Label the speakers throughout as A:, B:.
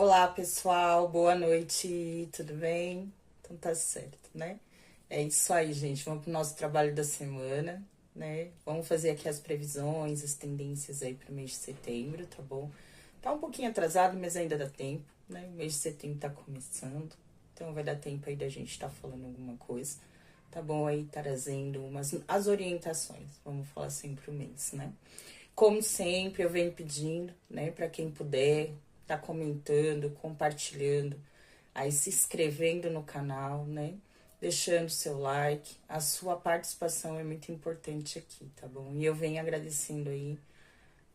A: Olá, pessoal, boa noite, tudo bem? Então tá certo, né? É isso aí, gente. Vamos pro nosso trabalho da semana, né? Vamos fazer aqui as previsões, as tendências aí pro mês de setembro, tá bom? Tá um pouquinho atrasado, mas ainda dá tempo, né? O mês de setembro tá começando, então vai dar tempo aí da gente tá falando alguma coisa, tá bom? Aí trazendo as orientações, vamos falar assim pro mês, né? Como sempre, eu venho pedindo, né, para quem puder, tá comentando, compartilhando, aí se inscrevendo no canal, né, deixando seu like. A sua participação é muito importante aqui, tá bom? E eu venho agradecendo aí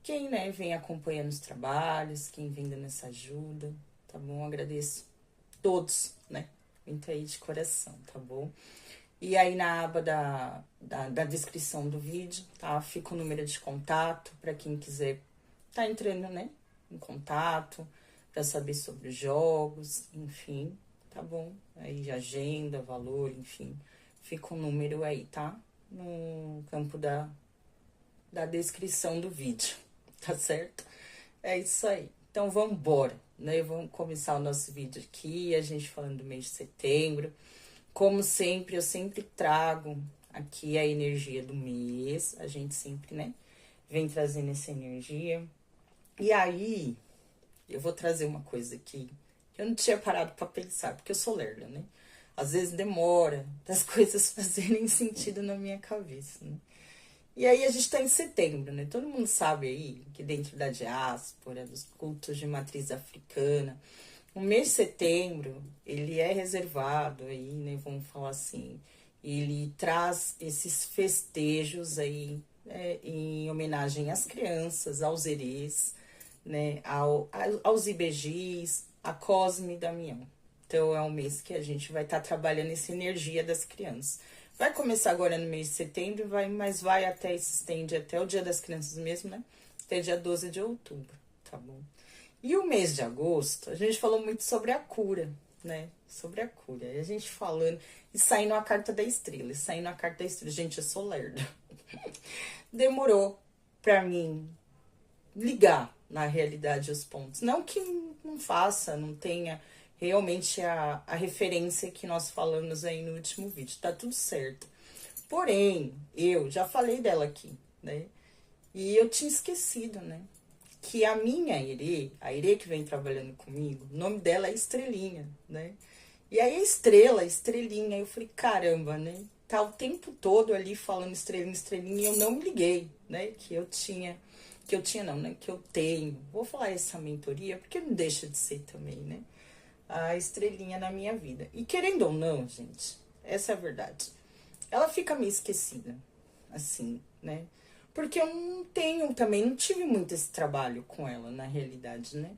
A: quem, né, vem acompanhando os trabalhos, quem vem dando essa ajuda, tá bom? Agradeço todos, né, muito aí de coração, tá bom? E aí na aba da descrição do vídeo, tá? Fica o número de contato para quem quiser tá entrando, né? Em contato, para saber sobre os jogos, enfim, tá bom? Aí agenda, valor, enfim. Fica o número aí, tá? No campo da descrição do vídeo, tá certo? É isso aí. Então vamos embora, né? Vamos começar o nosso vídeo aqui, a gente falando do mês de setembro. Como sempre, eu sempre trago aqui a energia do mês. A gente sempre, né, vem trazendo essa energia. E aí, eu vou trazer uma coisa aqui que eu não tinha parado pra pensar, porque eu sou lerda, né? Às vezes demora das coisas fazerem sentido na minha cabeça, né? E aí a gente tá em setembro, né? Todo mundo sabe aí que dentro da diáspora, dos cultos de matriz africana, o mês de setembro, ele é reservado aí, né, vamos falar assim, ele traz esses festejos aí, em homenagem às crianças, aos erês, né, aos IBGs, a Cosme e Damião. Então, é um mês que a gente vai estar trabalhando essa energia das crianças. Vai começar agora no mês de setembro, mas vai até, se estende até o Dia das Crianças mesmo, né, até dia 12 de outubro, tá bom? E o mês de agosto, a gente falou muito sobre a cura, né? Sobre a cura. E a gente falando, e saindo a carta da estrela, e saindo a carta da estrela. Gente, eu sou lerda. Demorou pra mim ligar, na realidade, os pontos. Não que não faça, não tenha realmente a referência que nós falamos aí no último vídeo. Tá tudo certo. Porém, eu já falei dela aqui, né? E eu tinha esquecido, né? Que a minha Irê, a Irê que vem trabalhando comigo, o nome dela é Estrelinha, né? E aí a estrela, estrelinha, eu falei, caramba, né? Tá o tempo todo ali falando estrelinha, estrelinha, e eu não me liguei, né? Que eu tinha não, né? Que eu tenho. Vou falar essa mentoria, porque não deixa de ser também, né? A estrelinha na minha vida. E querendo ou não, gente, essa é a verdade. Ela fica meio esquecida, assim, né? Porque eu não tenho também, não tive muito esse trabalho com ela, na realidade, né?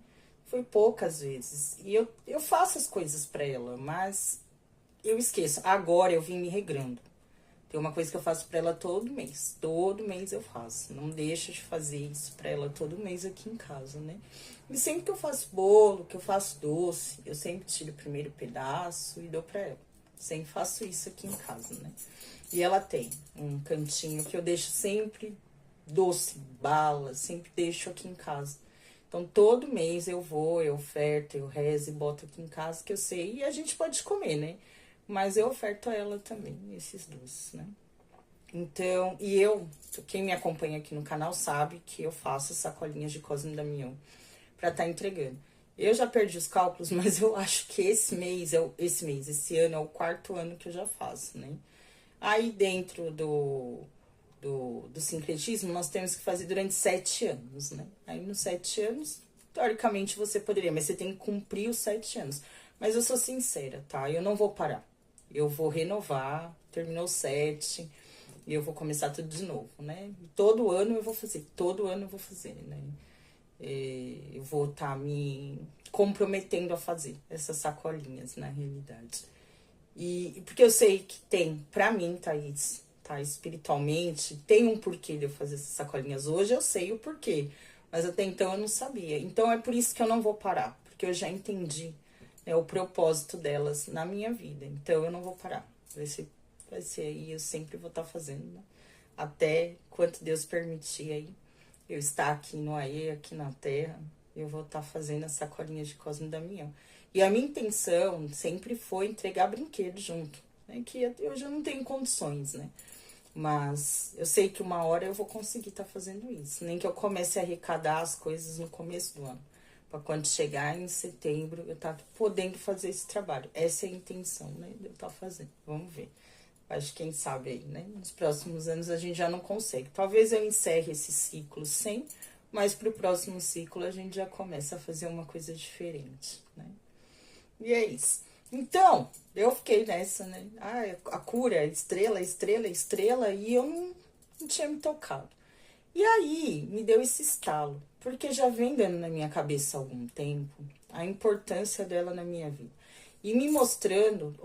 A: Foi poucas vezes. E eu faço as coisas pra ela, mas eu esqueço. Agora eu vim me regrando. Tem uma coisa que eu faço pra ela todo mês. Todo mês eu faço. Não deixa de fazer isso pra ela todo mês aqui em casa, né? E sempre que eu faço bolo, que eu faço doce, eu sempre tiro o primeiro pedaço e dou pra ela. Sempre faço isso aqui em casa, né? E ela tem um cantinho que eu deixo sempre doce, bala, sempre deixo aqui em casa. Então, todo mês eu vou, eu oferto, eu rezo e boto aqui em casa, que eu sei, e a gente pode comer, né? Mas eu oferto a ela também, esses doces, né? Então, quem me acompanha aqui no canal sabe que eu faço sacolinhas de Cosme e Damião pra estar entregando. Eu já perdi os cálculos, mas eu acho que esse ano é o quarto ano que eu já faço, né? Aí dentro do sincretismo, nós temos que fazer durante 7 anos, né? Aí nos 7 anos, teoricamente você poderia, mas você tem que cumprir os 7 anos. Mas eu sou sincera, tá? Eu não vou parar. Eu vou renovar, terminou o 7, e eu vou começar tudo de novo, né? Todo ano eu vou fazer, todo ano eu vou fazer, né? Eu vou estar me comprometendo a fazer essas sacolinhas, na realidade. E porque eu sei que tem, pra mim, Thaís, tá? Espiritualmente, tem um porquê de eu fazer essas sacolinhas. Hoje eu sei o porquê, mas até então eu não sabia. Então é por isso que eu não vou parar, porque eu já entendi, né, o propósito delas na minha vida. Então eu não vou parar. Vai ser aí, eu sempre vou estar fazendo, né? Até quanto Deus permitir aí eu estar aqui no Aê, aqui na Terra. Eu vou estar fazendo essa colinha de Cosmo e Damião. E a minha intenção sempre foi entregar brinquedo junto, né? Que eu já não tenho condições, né? Mas eu sei que uma hora eu vou conseguir estar fazendo isso. Nem que eu comece a arrecadar as coisas no começo do ano. Para quando chegar em setembro, eu estar podendo fazer esse trabalho. Essa é a intenção, né? De eu estar fazendo. Vamos ver. Acho que quem sabe aí, né? Nos próximos anos a gente já não consegue. Talvez eu encerre esse ciclo sem, mas pro próximo ciclo a gente já começa a fazer uma coisa diferente, né? E é isso. Então, eu fiquei nessa, né? Ah, a cura, estrela, estrela, estrela, e eu não tinha me tocado. E aí, me deu esse estalo, porque já vem dando na minha cabeça há algum tempo a importância dela na minha vida. E me mostrando,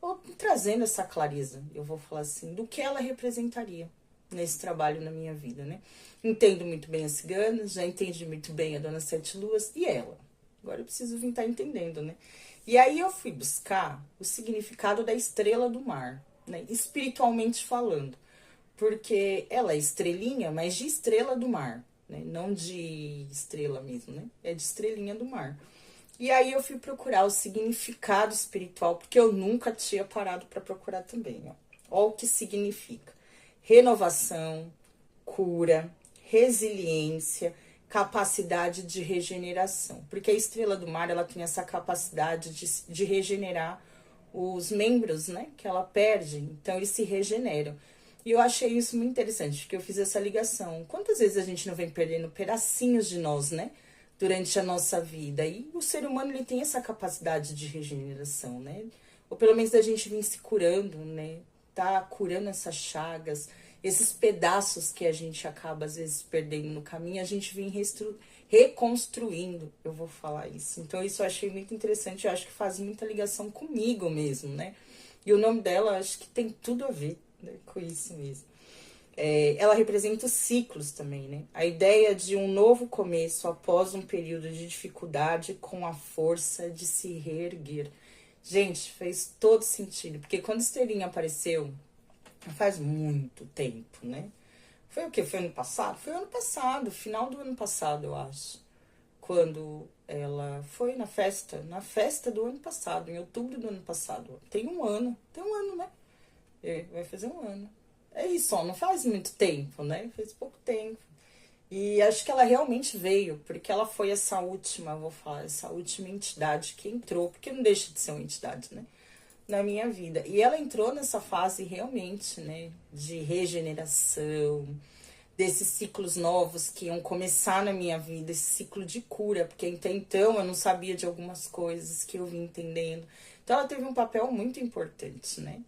A: ou trazendo essa clareza, eu vou falar assim, do que ela representaria nesse trabalho na minha vida, né? Entendo muito bem as ciganas, já entendi muito bem a Dona Sete Luas e ela. Agora eu preciso vir estar entendendo, né? E aí eu fui buscar o significado da estrela do mar, né? Espiritualmente falando. Porque ela é estrelinha, mas de estrela do mar, né? Não de estrela mesmo, né? É de estrelinha do mar. E aí eu fui procurar o significado espiritual, porque eu nunca tinha parado para procurar também, ó. Olha o que significa: renovação, cura, resiliência, capacidade de regeneração. Porque a estrela do mar, ela tem essa capacidade de regenerar os membros, né, que ela perde, então eles se regeneram. E eu achei isso muito interessante, porque eu fiz essa ligação. Quantas vezes a gente não vem perdendo pedacinhos de nós, né, durante a nossa vida? E o ser humano, ele tem essa capacidade de regeneração, né? Ou pelo menos a gente vem se curando, né? Tá curando essas chagas, esses pedaços que a gente acaba às vezes perdendo no caminho, a gente vem reconstruindo, eu vou falar isso. Então isso eu achei muito interessante, eu acho que faz muita ligação comigo mesmo, né? E o nome dela, acho que tem tudo a ver, né, com isso mesmo. Ela representa os ciclos também, né? A ideia de um novo começo após um período de dificuldade com a força de se reerguer. Gente, fez todo sentido, porque quando Estrelinha apareceu, faz muito tempo, né? Foi o quê? Foi ano passado? Foi ano passado, final do ano passado, eu acho. Quando ela foi na festa do ano passado, em outubro do ano passado. Tem um ano, né? Vai fazer um ano. É isso, ó, não faz muito tempo, né? Faz pouco tempo. E acho que ela realmente veio, porque ela foi essa última, vou falar, essa última entidade que entrou, porque não deixa de ser uma entidade, né? Na minha vida. E ela entrou nessa fase realmente, né? De regeneração, desses ciclos novos que iam começar na minha vida, esse ciclo de cura, porque até então eu não sabia de algumas coisas que eu vim entendendo. Então ela teve um papel muito importante, né?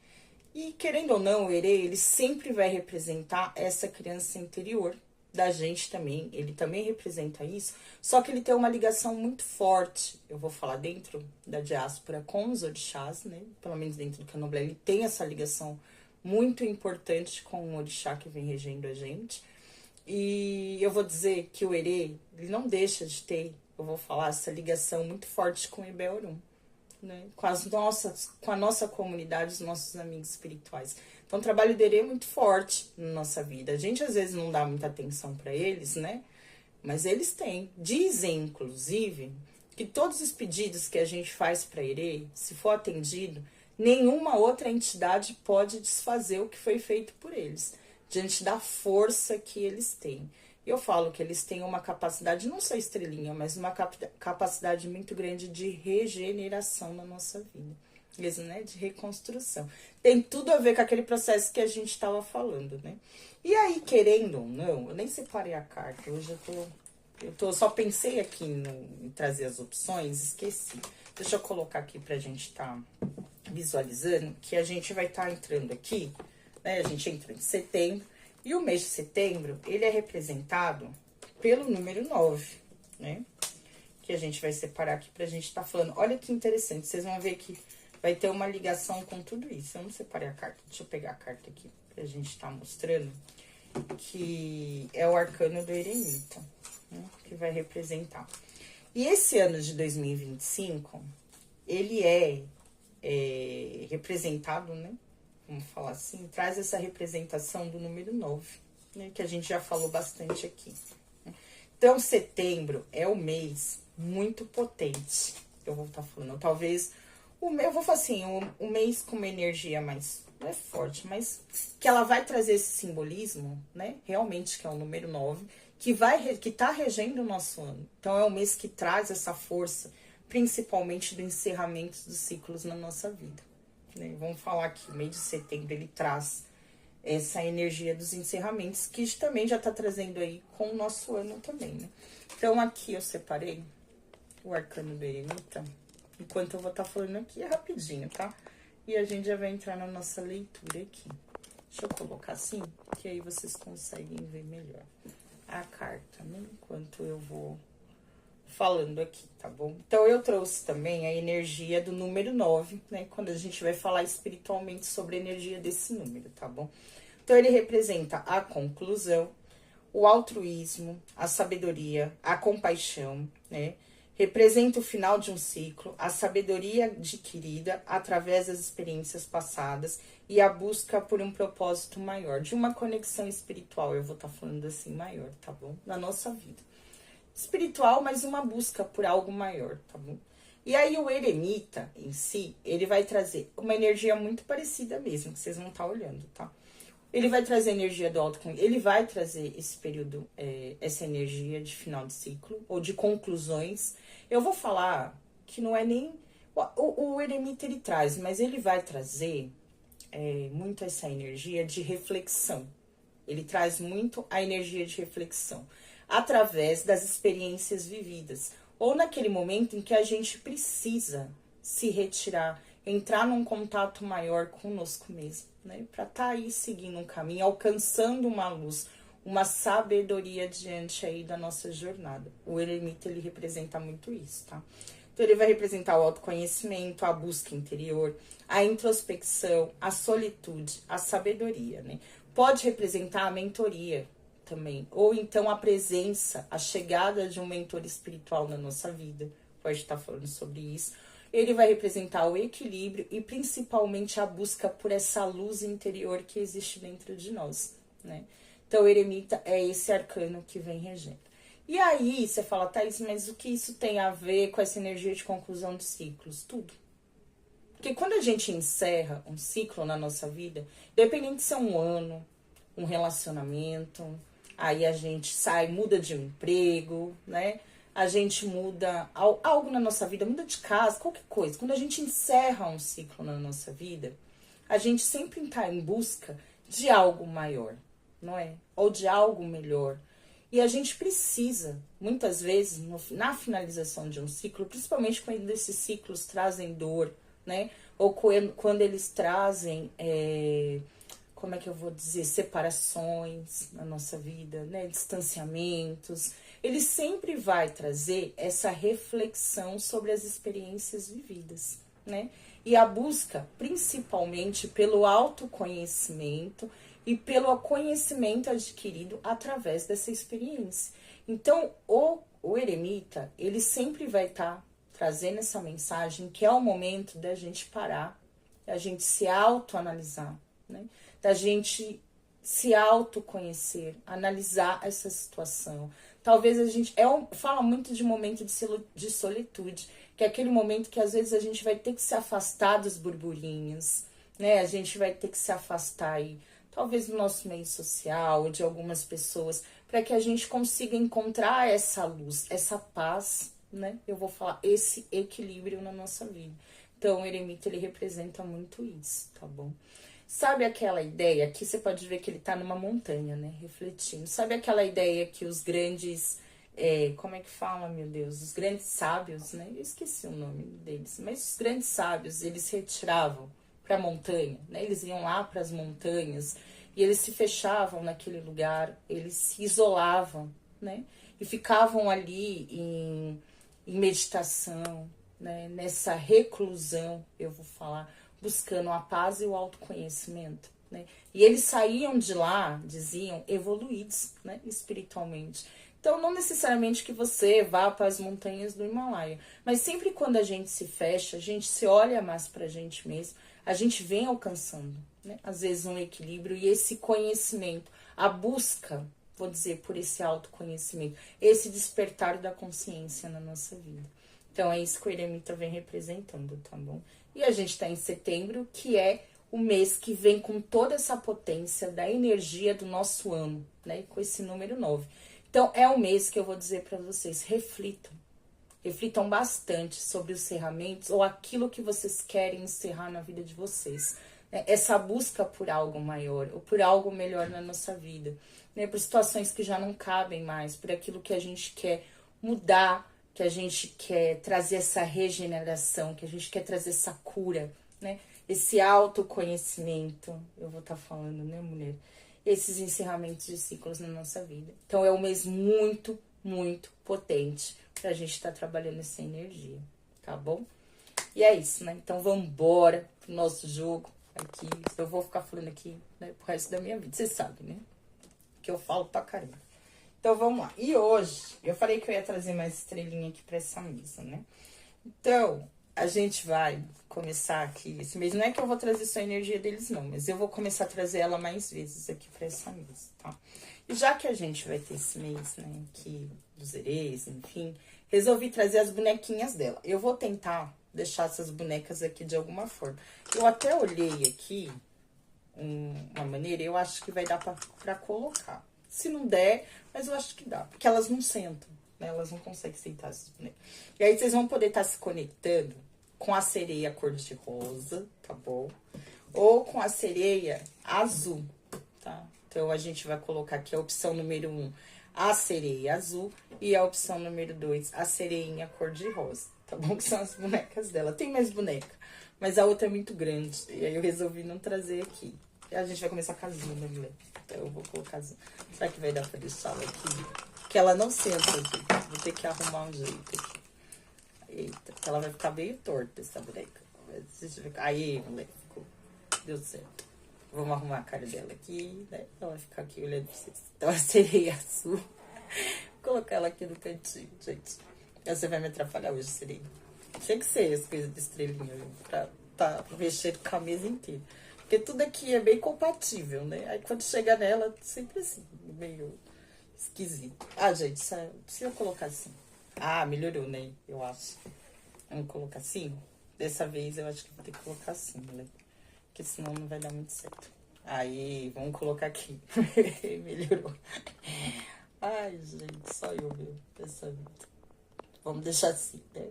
A: E querendo ou não, o Herê, ele sempre vai representar essa criança interior da gente também. Ele também representa isso, só que ele tem uma ligação muito forte, eu vou falar dentro da diáspora, com os orixás, né? Pelo menos dentro do candomblé, ele tem essa ligação muito importante com o orixá que vem regendo a gente. E eu vou dizer que o Herê, ele não deixa de ter, eu vou falar, essa ligação muito forte com o Ibé-Orum, né? Com a nossa comunidade, os nossos amigos espirituais. Então, o trabalho dele é muito forte na nossa vida. A gente, às vezes, não dá muita atenção para eles, né? Mas eles têm. Dizem, inclusive, que todos os pedidos que a gente faz para Herê, se for atendido, nenhuma outra entidade pode desfazer o que foi feito por eles, diante da força que eles têm. Eu falo que eles têm uma capacidade, não só estrelinha, mas uma capacidade muito grande de regeneração na nossa vida. Mesmo, né? De reconstrução. Tem tudo a ver com aquele processo que a gente estava falando, né? E aí, querendo ou não, eu nem separei a carta. Hoje só pensei aqui em trazer as opções, esqueci. Deixa eu colocar aqui pra gente estar visualizando, que a gente vai estar entrando aqui, né? A gente entra em setembro. E o mês de setembro, ele é representado pelo número 9, né? Que a gente vai separar aqui pra gente estar falando. Olha que interessante, vocês vão ver que vai ter uma ligação com tudo isso. Eu não separei a carta, deixa eu pegar a carta aqui pra gente estar mostrando. Que é o arcano do eremita, né? Que vai representar. E esse ano de 2025, ele é representado, né? Vamos falar assim, traz essa representação do número 9, né, que a gente já falou bastante aqui. Então, setembro é um mês muito potente. Eu vou estar falando, talvez, eu vou falar assim, um mês com uma energia mais, não é forte, mas que ela vai trazer esse simbolismo, né? Realmente, que é o número 9, que tá regendo o nosso ano. Então, é um mês que traz essa força, principalmente do encerramento dos ciclos na nossa vida. Né? Vamos falar que o mês de setembro, ele traz essa energia dos encerramentos, que também já tá trazendo aí com o nosso ano também, né? Então, aqui eu separei o arcano do eremita, enquanto eu vou estar falando aqui, é rapidinho, tá? E a gente já vai entrar na nossa leitura aqui. Deixa eu colocar assim, que aí vocês conseguem ver melhor a carta, né? Enquanto eu vou falando aqui, tá bom? Então, eu trouxe também a energia do número 9, né? Quando a gente vai falar espiritualmente sobre a energia desse número, tá bom? Então, ele representa a conclusão, o altruísmo, a sabedoria, a compaixão, né? Representa o final de um ciclo, a sabedoria adquirida através das experiências passadas e a busca por um propósito maior, de uma conexão espiritual, eu vou estar falando assim, maior, tá bom? Na nossa vida. Espiritual, mas uma busca por algo maior, tá bom? E aí o eremita em si, ele vai trazer uma energia muito parecida mesmo, que vocês vão estar olhando, tá? Ele vai trazer energia do autoconhecimento, ele vai trazer esse período, essa energia de final de ciclo, ou de conclusões. Eu vou falar que não é nem... O eremita ele traz, mas ele vai trazer muito essa energia de reflexão. Ele traz muito a energia de reflexão, através das experiências vividas, ou naquele momento em que a gente precisa se retirar, entrar num contato maior conosco mesmo, né? Para estar aí seguindo um caminho, alcançando uma luz, uma sabedoria diante aí da nossa jornada. O eremita, ele representa muito isso, tá? Então, ele vai representar o autoconhecimento, a busca interior, a introspecção, a solitude, a sabedoria, né? Pode representar a mentoria também, ou então a presença, a chegada de um mentor espiritual na nossa vida. Pode estar falando sobre isso. Ele vai representar o equilíbrio e principalmente a busca por essa luz interior que existe dentro de nós, né? Então, o eremita é esse arcano que vem regendo. E aí, você fala, Thaís, mas o que isso tem a ver com essa energia de conclusão de ciclos? Tudo. Porque quando a gente encerra um ciclo na nossa vida, independente se é um ano, um relacionamento, aí a gente sai, muda de emprego, né? A gente muda algo na nossa vida, muda de casa, qualquer coisa. Quando a gente encerra um ciclo na nossa vida, a gente sempre está em busca de algo maior, não é? Ou de algo melhor. E a gente precisa, muitas vezes, na finalização de um ciclo, principalmente quando esses ciclos trazem dor, né? Ou quando eles trazem, como é que eu vou dizer, separações na nossa vida, né? Distanciamentos. Ele sempre vai trazer essa reflexão sobre as experiências vividas, né? E a busca, principalmente, pelo autoconhecimento e pelo conhecimento adquirido através dessa experiência. Então, o eremita, ele sempre vai estar trazendo essa mensagem que é o momento da gente parar, da gente se autoanalisar, né? Da gente se autoconhecer, analisar essa situação. Talvez a gente... fala muito de momento de solitude, que é aquele momento que às vezes a gente vai ter que se afastar dos burburinhos, né? A gente vai ter que se afastar aí, talvez do nosso meio social, de algumas pessoas, para que a gente consiga encontrar essa luz, essa paz, né? Eu vou falar esse equilíbrio na nossa vida. Então, o eremita, ele representa muito isso, tá bom? Sabe aquela ideia, aqui você pode ver que ele tá numa montanha, né? Refletindo. Sabe aquela ideia que os grandes, como é que fala, meu Deus? Os grandes sábios, né? Eu esqueci o nome deles, mas os grandes sábios, eles se retiravam para a montanha, né? Eles iam lá para as montanhas e eles se fechavam naquele lugar, eles se isolavam, né? E ficavam ali em meditação, né? Nessa reclusão, eu vou falar, buscando a paz e o autoconhecimento, né? E eles saíam de lá, diziam, evoluídos, né? Espiritualmente. Então, não necessariamente que você vá para as montanhas do Himalaia, mas sempre quando a gente se fecha, a gente se olha mais para a gente mesmo, a gente vem alcançando, né? Às vezes um equilíbrio e esse conhecimento, a busca vou dizer, por esse autoconhecimento, esse despertar da consciência na nossa vida. Então, é isso que o eremita vem representando, tá bom? E a gente tá em setembro, que é o mês que vem com toda essa potência da energia do nosso ano, né? Com esse número 9. Então, é o mês que eu vou dizer para vocês, reflitam. Reflitam bastante sobre os encerramentos ou aquilo que vocês querem encerrar na vida de vocês. Essa busca por algo maior ou por algo melhor na nossa vida. Né? Por situações que já não cabem mais, por aquilo que a gente quer mudar, que a gente quer trazer essa regeneração, que a gente quer trazer essa cura, né? Esse autoconhecimento, eu vou estar falando, né, mulher? Esses encerramentos de ciclos na nossa vida. Então, é um mês muito, muito potente pra gente estar trabalhando essa energia, tá bom? E é isso, né? Então, vamos embora pro nosso jogo aqui. Eu vou ficar falando aqui, né, pro resto da minha vida. Vocês sabem, né? Que eu falo pra caramba. Então, vamos lá. E hoje, eu falei que eu ia trazer mais estrelinha aqui pra essa mesa, né? Então, a gente vai começar aqui. Esse mês não é que eu vou trazer só a energia deles, não. Mas eu vou começar a trazer ela mais vezes aqui pra essa mesa, tá? E já que a gente vai ter esse mês, né, aqui dos herês, enfim, resolvi trazer as bonequinhas dela. Eu vou tentar deixar essas bonecas aqui de alguma forma. Eu até olhei aqui uma maneira, eu acho que vai dar pra colocar. Se não der, mas eu acho que dá. Porque elas não sentam, né? Elas não conseguem sentar essas bonecas. E aí vocês vão poder estar se conectando com a sereia cor-de-rosa, tá bom? Ou com a sereia azul, tá? Então, a gente vai colocar aqui a opção número 1, a sereia azul. E a opção número 2, a sereinha cor-de-rosa, tá bom? Que são as bonecas dela. Tem mais boneca, mas a outra é muito grande. E aí eu resolvi não trazer aqui. E a gente vai começar com a azul, né, mulher? Então, eu vou colocar azul. Será que vai dar pra deixá-la aqui? Porque ela não senta aqui. Vou ter que arrumar um jeito aqui. Eita, porque ela vai ficar meio torta, essa boneca. Aí, moleque, ficou. Deu certo. Vamos arrumar a cara dela aqui, né? Ela vai ficar aqui olhando pra vocês. Então, a sereia azul. Vou colocar ela aqui no cantinho, gente. Você vai me atrapalhar hoje, sereia. Tinha que ser as coisas de estrelinha, viu? Pra tá mexendo com a mesa inteira. Porque tudo aqui é bem compatível, né? Aí, quando chega nela, sempre assim, meio esquisito. Ah, gente, se eu colocar assim. Ah, melhorou, né? Eu acho. Vamos colocar assim? Dessa vez eu acho que vou ter que colocar assim, né? Porque senão não vai dar muito certo. Aí, vamos colocar aqui. Melhorou. Ai, gente, só eu mesmo. Dessa vida. Vamos deixar assim, né?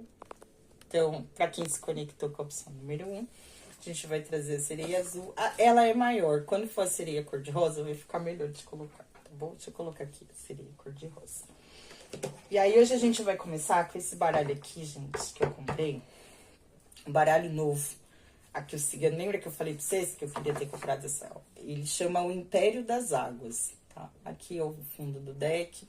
A: Então, pra quem se conectou com a opção número 1, a gente vai trazer a sereia azul. Ela é maior. Quando for a sereia cor-de-rosa, vai ficar melhor de colocar, tá bom? Deixa eu colocar aqui a sereia cor-de-rosa. E aí, hoje a gente vai começar com esse baralho aqui, gente, que eu comprei. Um baralho novo. Aqui o cigano, lembra que eu falei pra vocês que eu queria ter comprado essa? Ele chama o Império das Águas, tá? Aqui é o fundo do deck.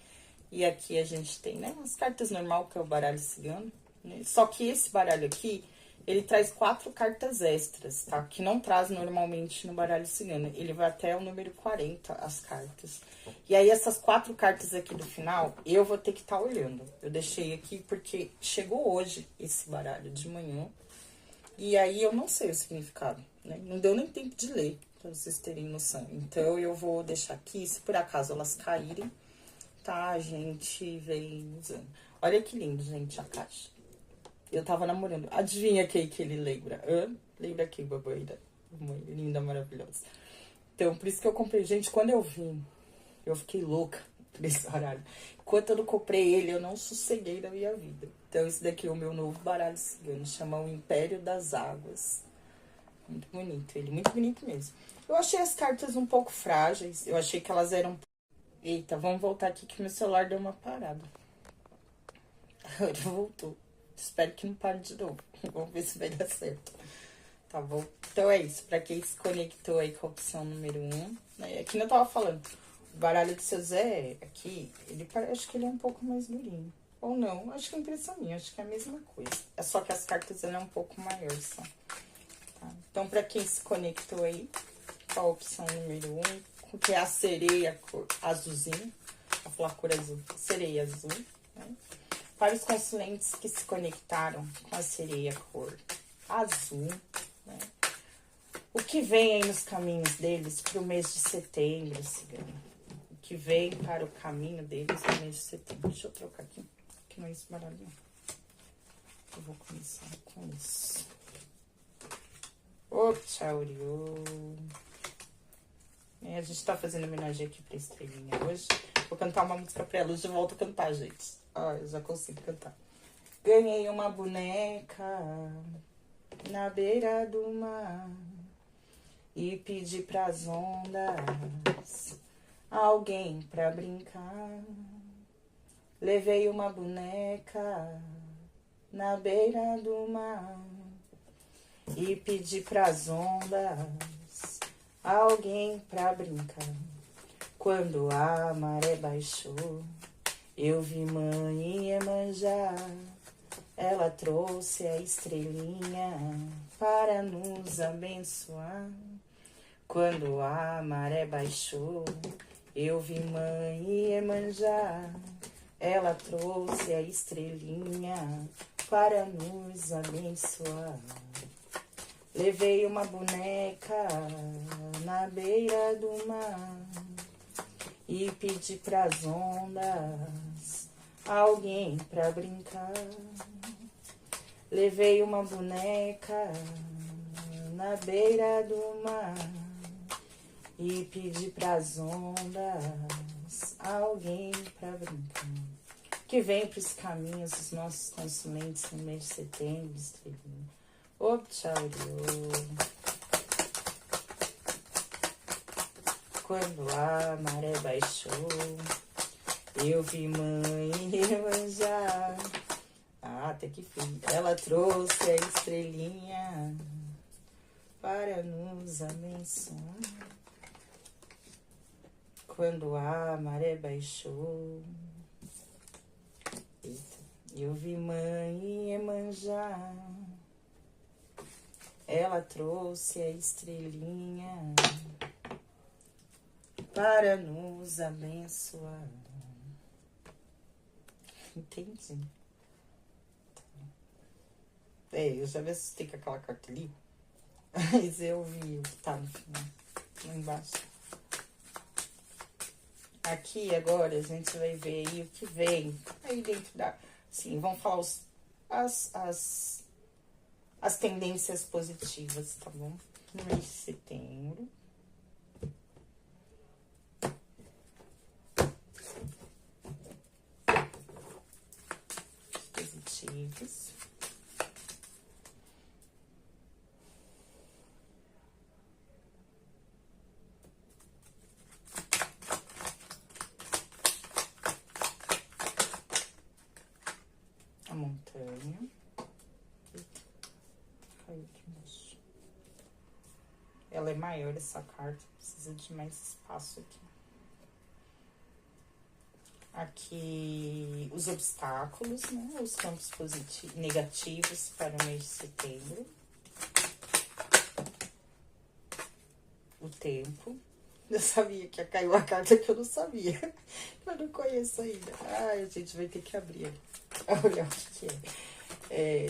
A: E aqui a gente tem, né, umas cartas normal, que é o baralho cigano. Né? Só que esse baralho aqui, ele traz 4 cartas extras, tá? Que não traz normalmente no baralho cigano. Ele vai até o número 40, as cartas. E aí, essas 4 cartas aqui do final, eu vou ter que estar olhando. Eu deixei aqui porque chegou hoje esse baralho de manhã. E aí, eu não sei o significado, né? Não deu nem tempo de ler, pra vocês terem noção. Então, eu vou deixar aqui, se por acaso elas caírem, tá? A gente vem usando. Olha que lindo, gente, a caixa. Eu tava namorando. Adivinha quem que ele lembra? Lembra quem, baboeira? Mãe linda, maravilhosa. Então, por isso que eu comprei. Gente, quando eu vim, eu fiquei louca por esse baralho. Enquanto eu não comprei ele, eu não sosseguei da minha vida. Então, esse daqui é o meu novo baralho cigano. Chama o Império das Águas. Muito bonito ele, muito bonito mesmo. Eu achei as cartas um pouco frágeis. Eu achei que elas eram... Eita, vamos voltar aqui que meu celular deu uma parada. Agora voltou. Espero que não pare de novo. Vamos ver se vai dar certo. Tá bom? Então é isso. Pra quem se conectou aí com a opção número 1. Né? Aqui eu tava falando. O baralho do seu Zé aqui, acho que ele é um pouco mais durinho. Ou não, acho que é impressão minha. Acho que é a mesma coisa. É só que as cartas é um pouco maiores só. Tá? Então, pra quem se conectou aí com a opção número 1, que é a sereia cor azulzinha. Vou falar cor azul. Sereia azul, né? Para os consulentes que se conectaram com a sereia cor azul, né? O que vem aí nos caminhos deles para o mês de setembro, cigano? O que vem para o caminho deles no mês de setembro. Deixa eu trocar aqui, que não é esse baralhinho. Eu vou começar com isso. Ô, Tchauriô. A gente tá fazendo homenagem aqui pra estrelinha hoje. Vou cantar uma música pra ela. Hoje eu volto a cantar, gente. Ó, eu já consigo cantar. Ganhei uma boneca na beira do mar e pedi pras ondas alguém pra brincar. Levei uma boneca na beira do mar e pedi pras ondas alguém pra brincar. Quando a maré baixou, eu vi mãe Iemanjá. Ela trouxe a estrelinha para nos abençoar. Quando a maré baixou, eu vi mãe Iemanjá. Ela trouxe a estrelinha para nos abençoar. Levei uma boneca na beira do mar e pedi pras ondas alguém pra brincar. Levei uma boneca na beira do mar e pedi pras ondas alguém pra brincar. Que vem pros caminhos os nossos consulentes no mês de setembro, estrelinha. Ô, Tchauriô. Quando a maré baixou, eu vi mãe Iemanjá. Ah, até que fim. Ela trouxe a estrelinha para nos abençoar. Quando a maré baixou, eita, eu vi mãe Iemanjá. Ela trouxe a estrelinha para nos abençoar. Entendi. Eu já me assustei com aquela carta ali. Mas eu vi o que tá no final, lá embaixo. Aqui agora a gente vai ver aí o que vem aí dentro da... Sim, vamos falar as tendências positivas, tá bom? No mês de setembro. Positivos. A montanha. Ela é maior, essa carta, precisa de mais espaço aqui. Aqui, os obstáculos, né? Os campos positivos, negativos para o mês de setembro. O tempo. Eu sabia que ia cair uma carta que eu não sabia. Eu não conheço ainda. Ai, a gente vai ter que abrir ali. Olha o que é.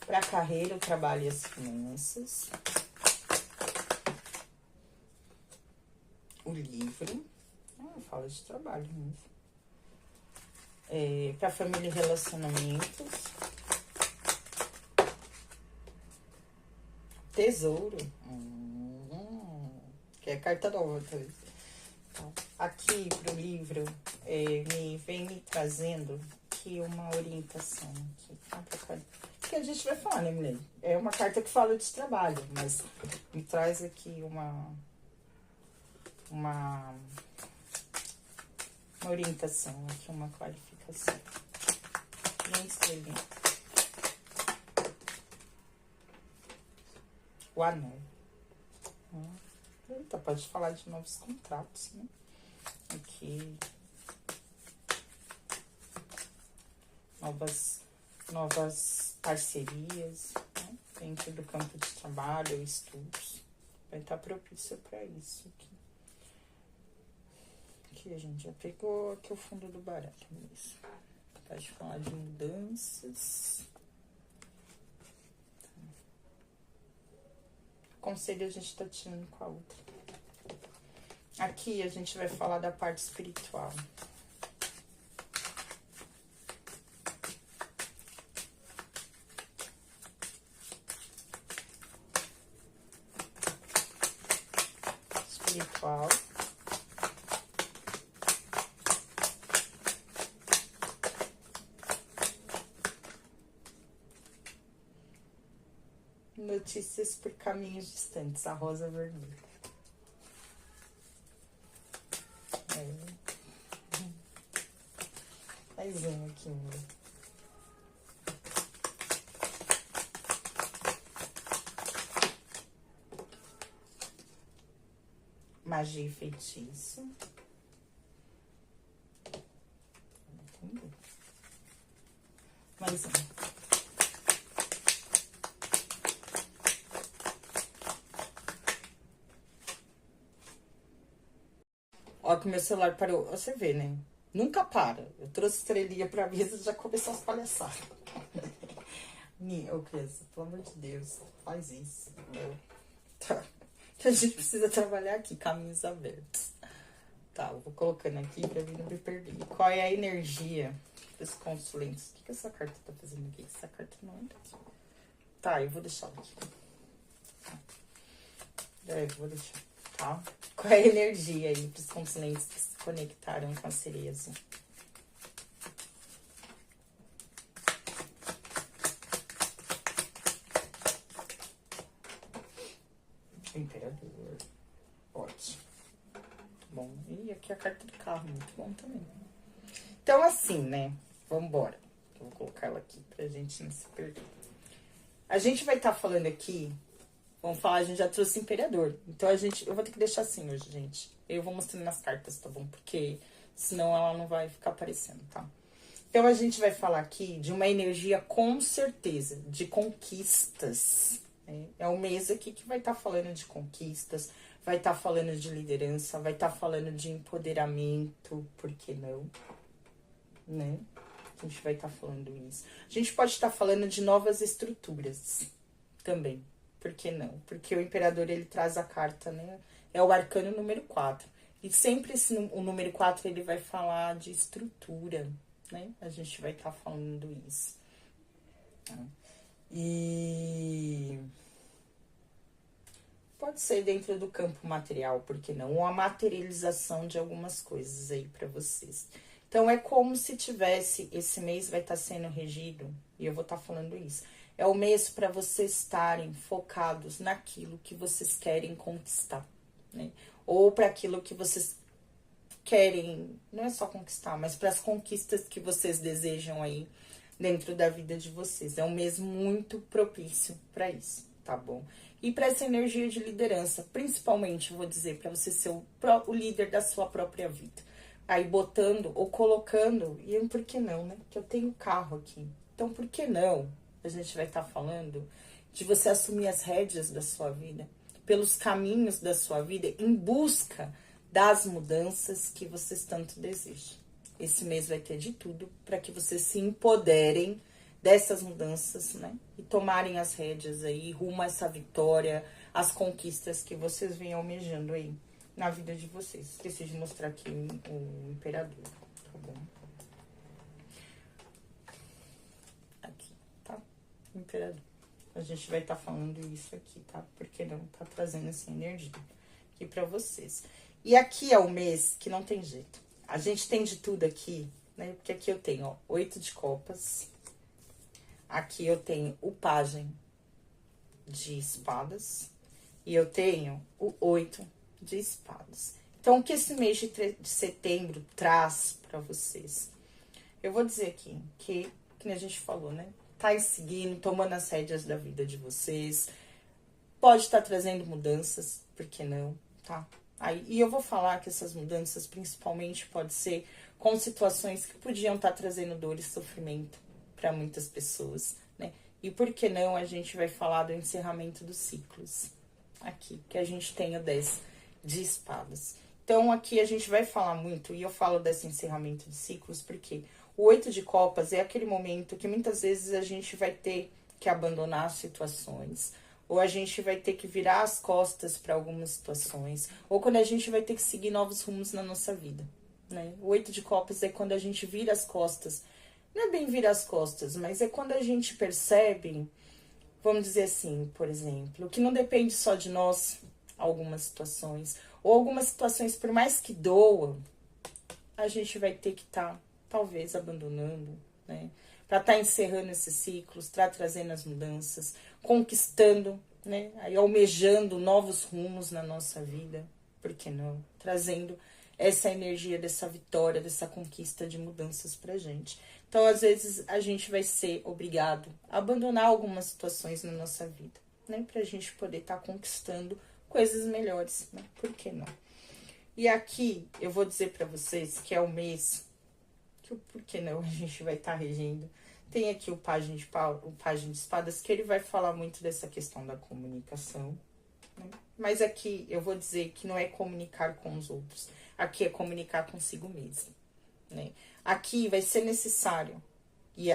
A: Para a carreira, o trabalho e as finanças. O livro. Fala de trabalho mesmo. Para família e relacionamentos. Tesouro. Que é carta nova também. Então, aqui pro livro, vem me trazendo aqui uma orientação. Aqui, que a gente vai falar, né, mulher? É uma carta que fala de trabalho, mas me traz aqui uma orientação, aqui uma qualificação. Bem estrelinha. O anel. Eita, pode falar de novos contratos, né? Aqui. Novas parcerias, né? Dentro do campo de trabalho, estudos. Vai estar propício para isso aqui. Aqui a gente já pegou aqui o fundo do baralho mesmo. Pode falar de mudanças. Conselho a gente tá tirando com a outra. Aqui a gente vai falar da parte espiritual. Espiritual. Notícias por caminhos distantes, a rosa vermelha. Mais um aqui, meu. Magia e feitiço. Mais um. Ó, que meu celular parou. Você vê, né? Nunca para. Eu trouxe estrelinha pra mesa e já começou as palhaçadas. Ô, criança, pelo amor de Deus, faz isso. Tá. A gente precisa trabalhar aqui, caminhos abertos. Tá, eu vou colocando aqui pra mim não me perder. Qual é a energia dos consulentes? O que essa carta tá fazendo aqui? Essa carta não entra aqui. Tá, eu vou deixar aqui. Eu vou deixar, tá? Qual é a energia aí pros consulentes que se conectaram com a sereia azul? Imperador. Ótimo. Bom, e aqui a carta do carro, muito bom também. Então, assim, né? Vambora. Eu vou colocar ela aqui pra gente não se perder. A gente vai estar falando aqui, vamos falar, a gente já trouxe imperador. Então, eu vou ter que deixar assim hoje, gente. Eu vou mostrando nas cartas, tá bom? Porque senão ela não vai ficar aparecendo, tá? Então, a gente vai falar aqui de uma energia, com certeza, de conquistas. Né? É um mês aqui que vai estar falando de conquistas, vai estar falando de liderança, vai estar falando de empoderamento, por que não? Né? A gente vai estar falando isso. A gente pode estar falando de novas estruturas também. Por que não? Porque o imperador, ele traz a carta, né? É o arcano número 4. E sempre o número 4, ele vai falar de estrutura, né? A gente vai estar falando isso. E pode ser dentro do campo material, por que não? Ou a materialização de algumas coisas aí para vocês. Então, é como se tivesse, esse mês vai estar sendo regido, e eu vou estar falando isso. É o mês para vocês estarem focados naquilo que vocês querem conquistar, né? Ou para aquilo que vocês querem, não é só conquistar, mas para as conquistas que vocês desejam aí dentro da vida de vocês. É um mês muito propício para isso, tá bom? E para essa energia de liderança, principalmente, eu vou dizer, para você ser o líder da sua própria vida. Aí botando ou colocando, e por que não, né? Que eu tenho carro aqui. Então, por que não? A gente vai estar falando de você assumir as rédeas da sua vida, pelos caminhos da sua vida, em busca das mudanças que vocês tanto desejam. Esse mês vai ter de tudo para que vocês se empoderem dessas mudanças, né? E tomarem as rédeas aí, rumo a essa vitória, as conquistas que vocês vêm almejando aí na vida de vocês. Esqueci de mostrar aqui o imperador, tá bom? Aqui, tá? O imperador. A gente vai estar falando isso aqui, tá? Porque não tá trazendo essa energia aqui pra vocês. E aqui é o mês que não tem jeito. A gente tem de tudo aqui, né? Porque aqui eu tenho, ó, 8 de copas. Aqui eu tenho o pajem de espadas. E eu tenho o 8 de espadas. Então, o que esse mês de setembro traz pra vocês? Eu vou dizer aqui que a gente falou, né? Tá seguindo, tomando as rédeas da vida de vocês. Pode estar trazendo mudanças, por que não, tá? Aí, e eu vou falar que essas mudanças, principalmente, pode ser com situações que podiam estar trazendo dor e sofrimento para muitas pessoas, né? E por que não a gente vai falar do encerramento dos ciclos aqui, que a gente tem o 10 de espadas. Então, aqui a gente vai falar muito, e eu falo desse encerramento de ciclos, porque o 8 de copas é aquele momento que muitas vezes a gente vai ter que abandonar situações, ou a gente vai ter que virar as costas para algumas situações, ou quando a gente vai ter que seguir novos rumos na nossa vida, né? O 8 de copas é quando a gente vira as costas. Não é bem virar as costas, mas é quando a gente percebe, vamos dizer assim, por exemplo, que não depende só de nós, algumas situações, ou algumas situações, por mais que doam, a gente vai ter que estar, talvez, abandonando, né? Para estar encerrando esses ciclos, trazendo as mudanças, conquistando, né? Aí almejando novos rumos na nossa vida, por que não? Trazendo essa energia dessa vitória, dessa conquista de mudanças pra gente. Então, às vezes, a gente vai ser obrigado a abandonar algumas situações na nossa vida, né? Pra gente poder estar conquistando coisas melhores, né? Por que não? E aqui eu vou dizer para vocês que é o mês que o por que não a gente vai estar regendo. Tem aqui o Pajem de Espadas, que ele vai falar muito dessa questão da comunicação, né? Mas aqui eu vou dizer que não é comunicar com os outros, aqui é comunicar consigo mesmo, né? Aqui vai ser necessário, e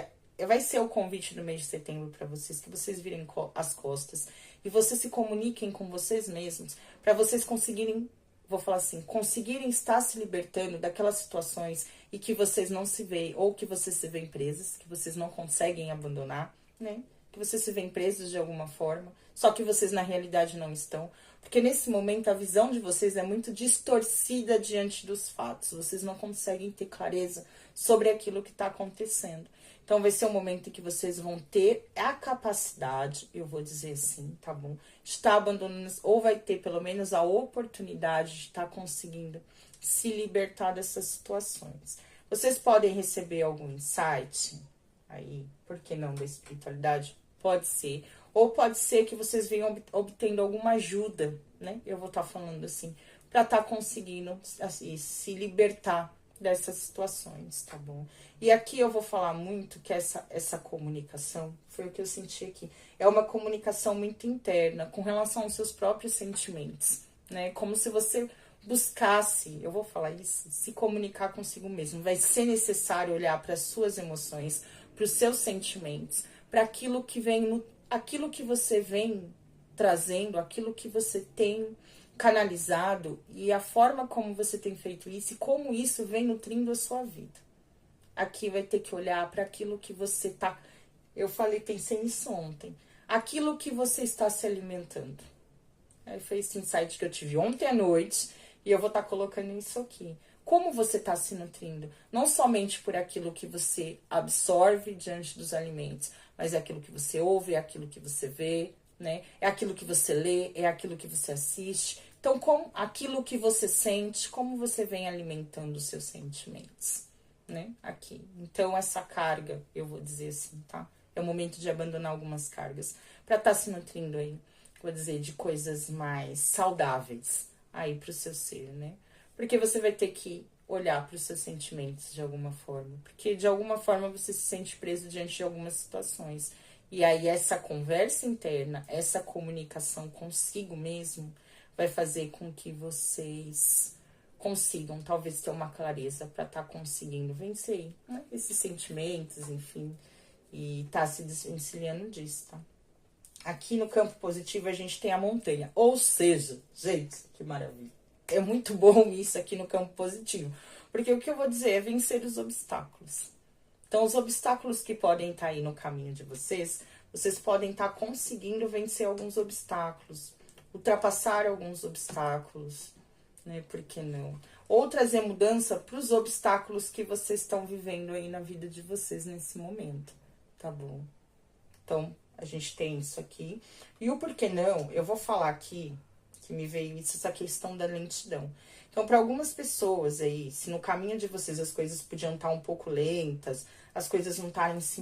A: vai ser o convite do mês de setembro para vocês, que vocês virem as costas e vocês se comuniquem com vocês mesmos, para vocês conseguirem, vou falar assim, conseguirem estar se libertando daquelas situações e que vocês não se veem, ou que vocês se veem presas, que vocês não conseguem abandonar, né? Que vocês se veem presos de alguma forma, só que vocês na realidade não estão. Porque nesse momento a visão de vocês é muito distorcida diante dos fatos. Vocês não conseguem ter clareza sobre aquilo que está acontecendo. Então vai ser um momento em que vocês vão ter a capacidade, eu vou dizer assim, tá bom? De estar abandonando, ou vai ter pelo menos a oportunidade de estar conseguindo se libertar dessas situações. Vocês podem receber algum insight aí, por que não, da espiritualidade? Pode ser. Ou pode ser que vocês venham obtendo alguma ajuda, né? Eu vou estar falando assim, para estar conseguindo assim, se libertar dessas situações, tá bom? E aqui eu vou falar muito que essa comunicação, foi o que eu senti aqui, é uma comunicação muito interna, com relação aos seus próprios sentimentos, né? Como se você buscasse, eu vou falar isso, se comunicar consigo mesmo. Vai ser necessário olhar para as suas emoções, para os seus sentimentos, para aquilo que vem, aquilo que você vem trazendo, aquilo que você tem canalizado e a forma como você tem feito isso e como isso vem nutrindo a sua vida. Aqui vai ter que olhar para aquilo que você tá. Eu falei, pensei nisso ontem. Aquilo que você está se alimentando. Aí foi esse insight que eu tive ontem à noite e eu vou estar colocando isso aqui. Como você está se nutrindo? Não somente por aquilo que você absorve diante dos alimentos, mas é aquilo que você ouve, é aquilo que você vê, né? É aquilo que você lê, é aquilo que você assiste. Então, com aquilo que você sente, como você vem alimentando os seus sentimentos, né? Aqui. Então, essa carga, eu vou dizer assim, tá? É o momento de abandonar algumas cargas para estar se nutrindo aí, vou dizer, de coisas mais saudáveis aí pro seu ser, né? Porque você vai ter que olhar para os seus sentimentos de alguma forma. Porque de alguma forma você se sente preso diante de algumas situações. E aí essa conversa interna, essa comunicação consigo mesmo, vai fazer com que vocês consigam talvez ter uma clareza para estar conseguindo vencer, né? Esses sentimentos, enfim, e tá se desvencilhando disso, tá? Aqui no campo positivo a gente tem a montanha, ou seja, gente, que maravilha. É muito bom isso aqui no campo positivo, porque o que eu vou dizer é vencer os obstáculos. Então, os obstáculos que podem estar aí no caminho de vocês, vocês podem estar conseguindo vencer alguns obstáculos, ultrapassar alguns obstáculos, né? Por que não? Ou trazer mudança para os obstáculos que vocês estão vivendo aí na vida de vocês nesse momento, tá bom? Então, a gente tem isso aqui. E o porquê não, eu vou falar aqui, que me veio isso, essa questão da lentidão. Então, para algumas pessoas aí, se no caminho de vocês as coisas podiam estar um pouco lentas, as coisas não estarem se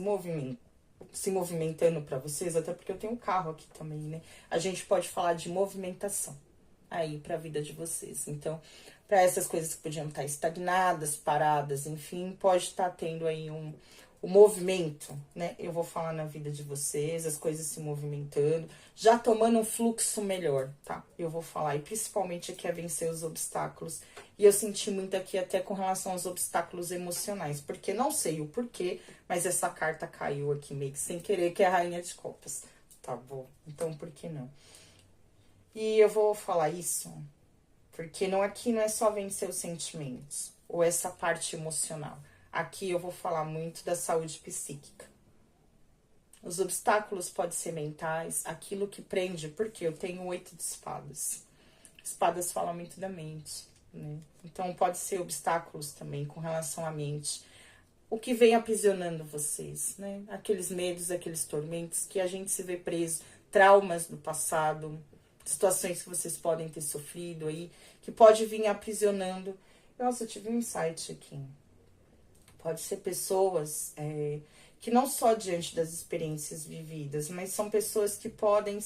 A: movimentando para vocês, até porque eu tenho um carro aqui também, né? A gente pode falar de movimentação aí para a vida de vocês. Então, para essas coisas que podiam estar estagnadas, paradas, enfim, pode estar tendo aí o movimento, né? Eu vou falar na vida de vocês, as coisas se movimentando, já tomando um fluxo melhor, tá? Eu vou falar, e principalmente aqui é vencer os obstáculos. E eu senti muito aqui até com relação aos obstáculos emocionais, porque não sei o porquê, mas essa carta caiu aqui meio que sem querer, que é a Rainha de Copas, Tá bom, então por que não? E eu vou falar isso porque aqui não é só vencer os sentimentos ou essa parte emocional. Aqui eu vou falar muito da saúde psíquica. Os obstáculos podem ser mentais, aquilo que prende, porque eu tenho 8 de espadas. Espadas falam muito da mente, né? Então pode ser obstáculos também com relação à mente. O que vem aprisionando vocês, né? Aqueles medos, aqueles tormentos que a gente se vê preso, traumas do passado, situações que vocês podem ter sofrido aí, que pode vir aprisionando. Nossa, eu tive um insight aqui. Pode ser pessoas que não só diante das experiências vividas, mas são pessoas que podem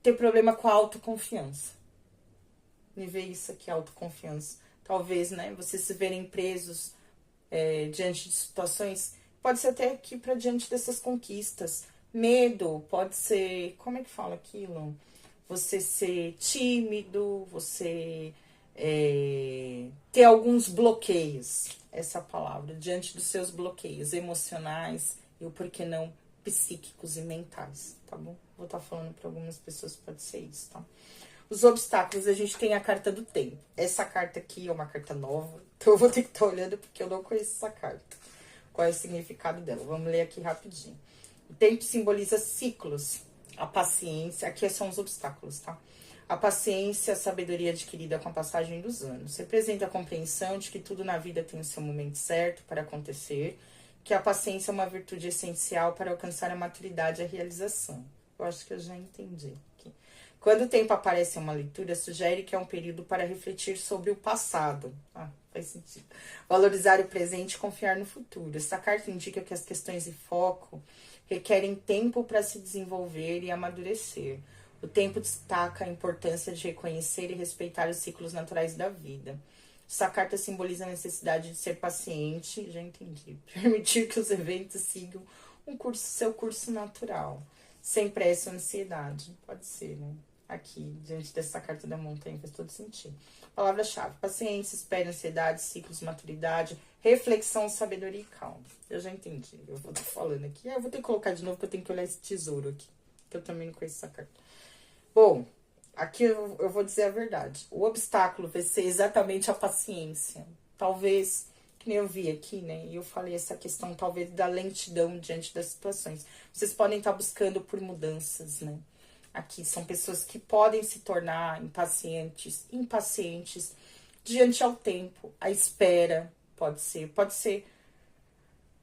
A: ter problema com a autoconfiança. Me vê isso aqui, autoconfiança. Talvez, né, vocês se verem presos diante de situações, pode ser até aqui para diante dessas conquistas. Medo, pode ser, como é que fala aquilo? Você ser tímido, você ter alguns bloqueios, essa palavra, diante dos seus bloqueios emocionais e o porquê não psíquicos e mentais, tá bom? Vou estar falando para algumas pessoas, pode ser isso, tá? Os obstáculos, a gente tem a carta do tempo. Essa carta aqui é uma carta nova, então eu vou ter que estar olhando porque eu não conheço essa carta. Qual é o significado dela? Vamos ler aqui rapidinho. O tempo simboliza ciclos, a paciência, aqui são os obstáculos, tá? A paciência, a sabedoria adquirida com a passagem dos anos. Representa a compreensão de que tudo na vida tem o seu momento certo para acontecer, que a paciência é uma virtude essencial para alcançar a maturidade e a realização. Eu acho que eu já entendi. Quando o tempo aparece em uma leitura, sugere que é um período para refletir sobre o passado. Faz sentido. Valorizar o presente e confiar no futuro. Essa carta indica que as questões de foco requerem tempo para se desenvolver e amadurecer. O tempo destaca a importância de reconhecer e respeitar os ciclos naturais da vida. Essa carta simboliza a necessidade de ser paciente, já entendi, permitir que os eventos sigam seu curso natural, sem pressa ou ansiedade. Pode ser, né? Aqui, diante dessa carta da montanha, faz todo sentido. Palavra-chave: paciência, espera, ansiedade, ciclos, maturidade, reflexão, sabedoria e calma. Eu já entendi. Eu vou estar falando aqui. Eu vou ter que colocar de novo, porque eu tenho que olhar esse tesouro aqui, que eu também não conheço essa carta. Bom, aqui eu vou dizer a verdade. O obstáculo vai ser exatamente a paciência. Talvez, que nem eu vi aqui, né? E eu falei essa questão, talvez, da lentidão diante das situações. Vocês podem estar buscando por mudanças, né? Aqui são pessoas que podem se tornar impacientes diante ao tempo, a espera, pode ser.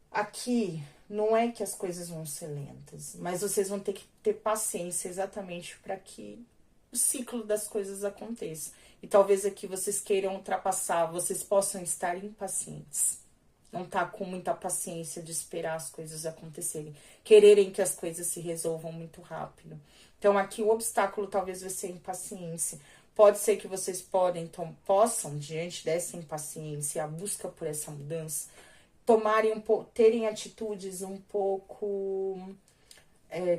A: Aqui não é que as coisas vão ser lentas, mas vocês vão ter que ter paciência exatamente para que o ciclo das coisas aconteça. E talvez aqui vocês queiram ultrapassar, vocês possam estar impacientes. Não tá com muita paciência de esperar as coisas acontecerem. Quererem que as coisas se resolvam muito rápido. Então, aqui o obstáculo talvez vai ser a impaciência. Pode ser que vocês possam, diante dessa impaciência, a busca por essa mudança, terem atitudes um pouco...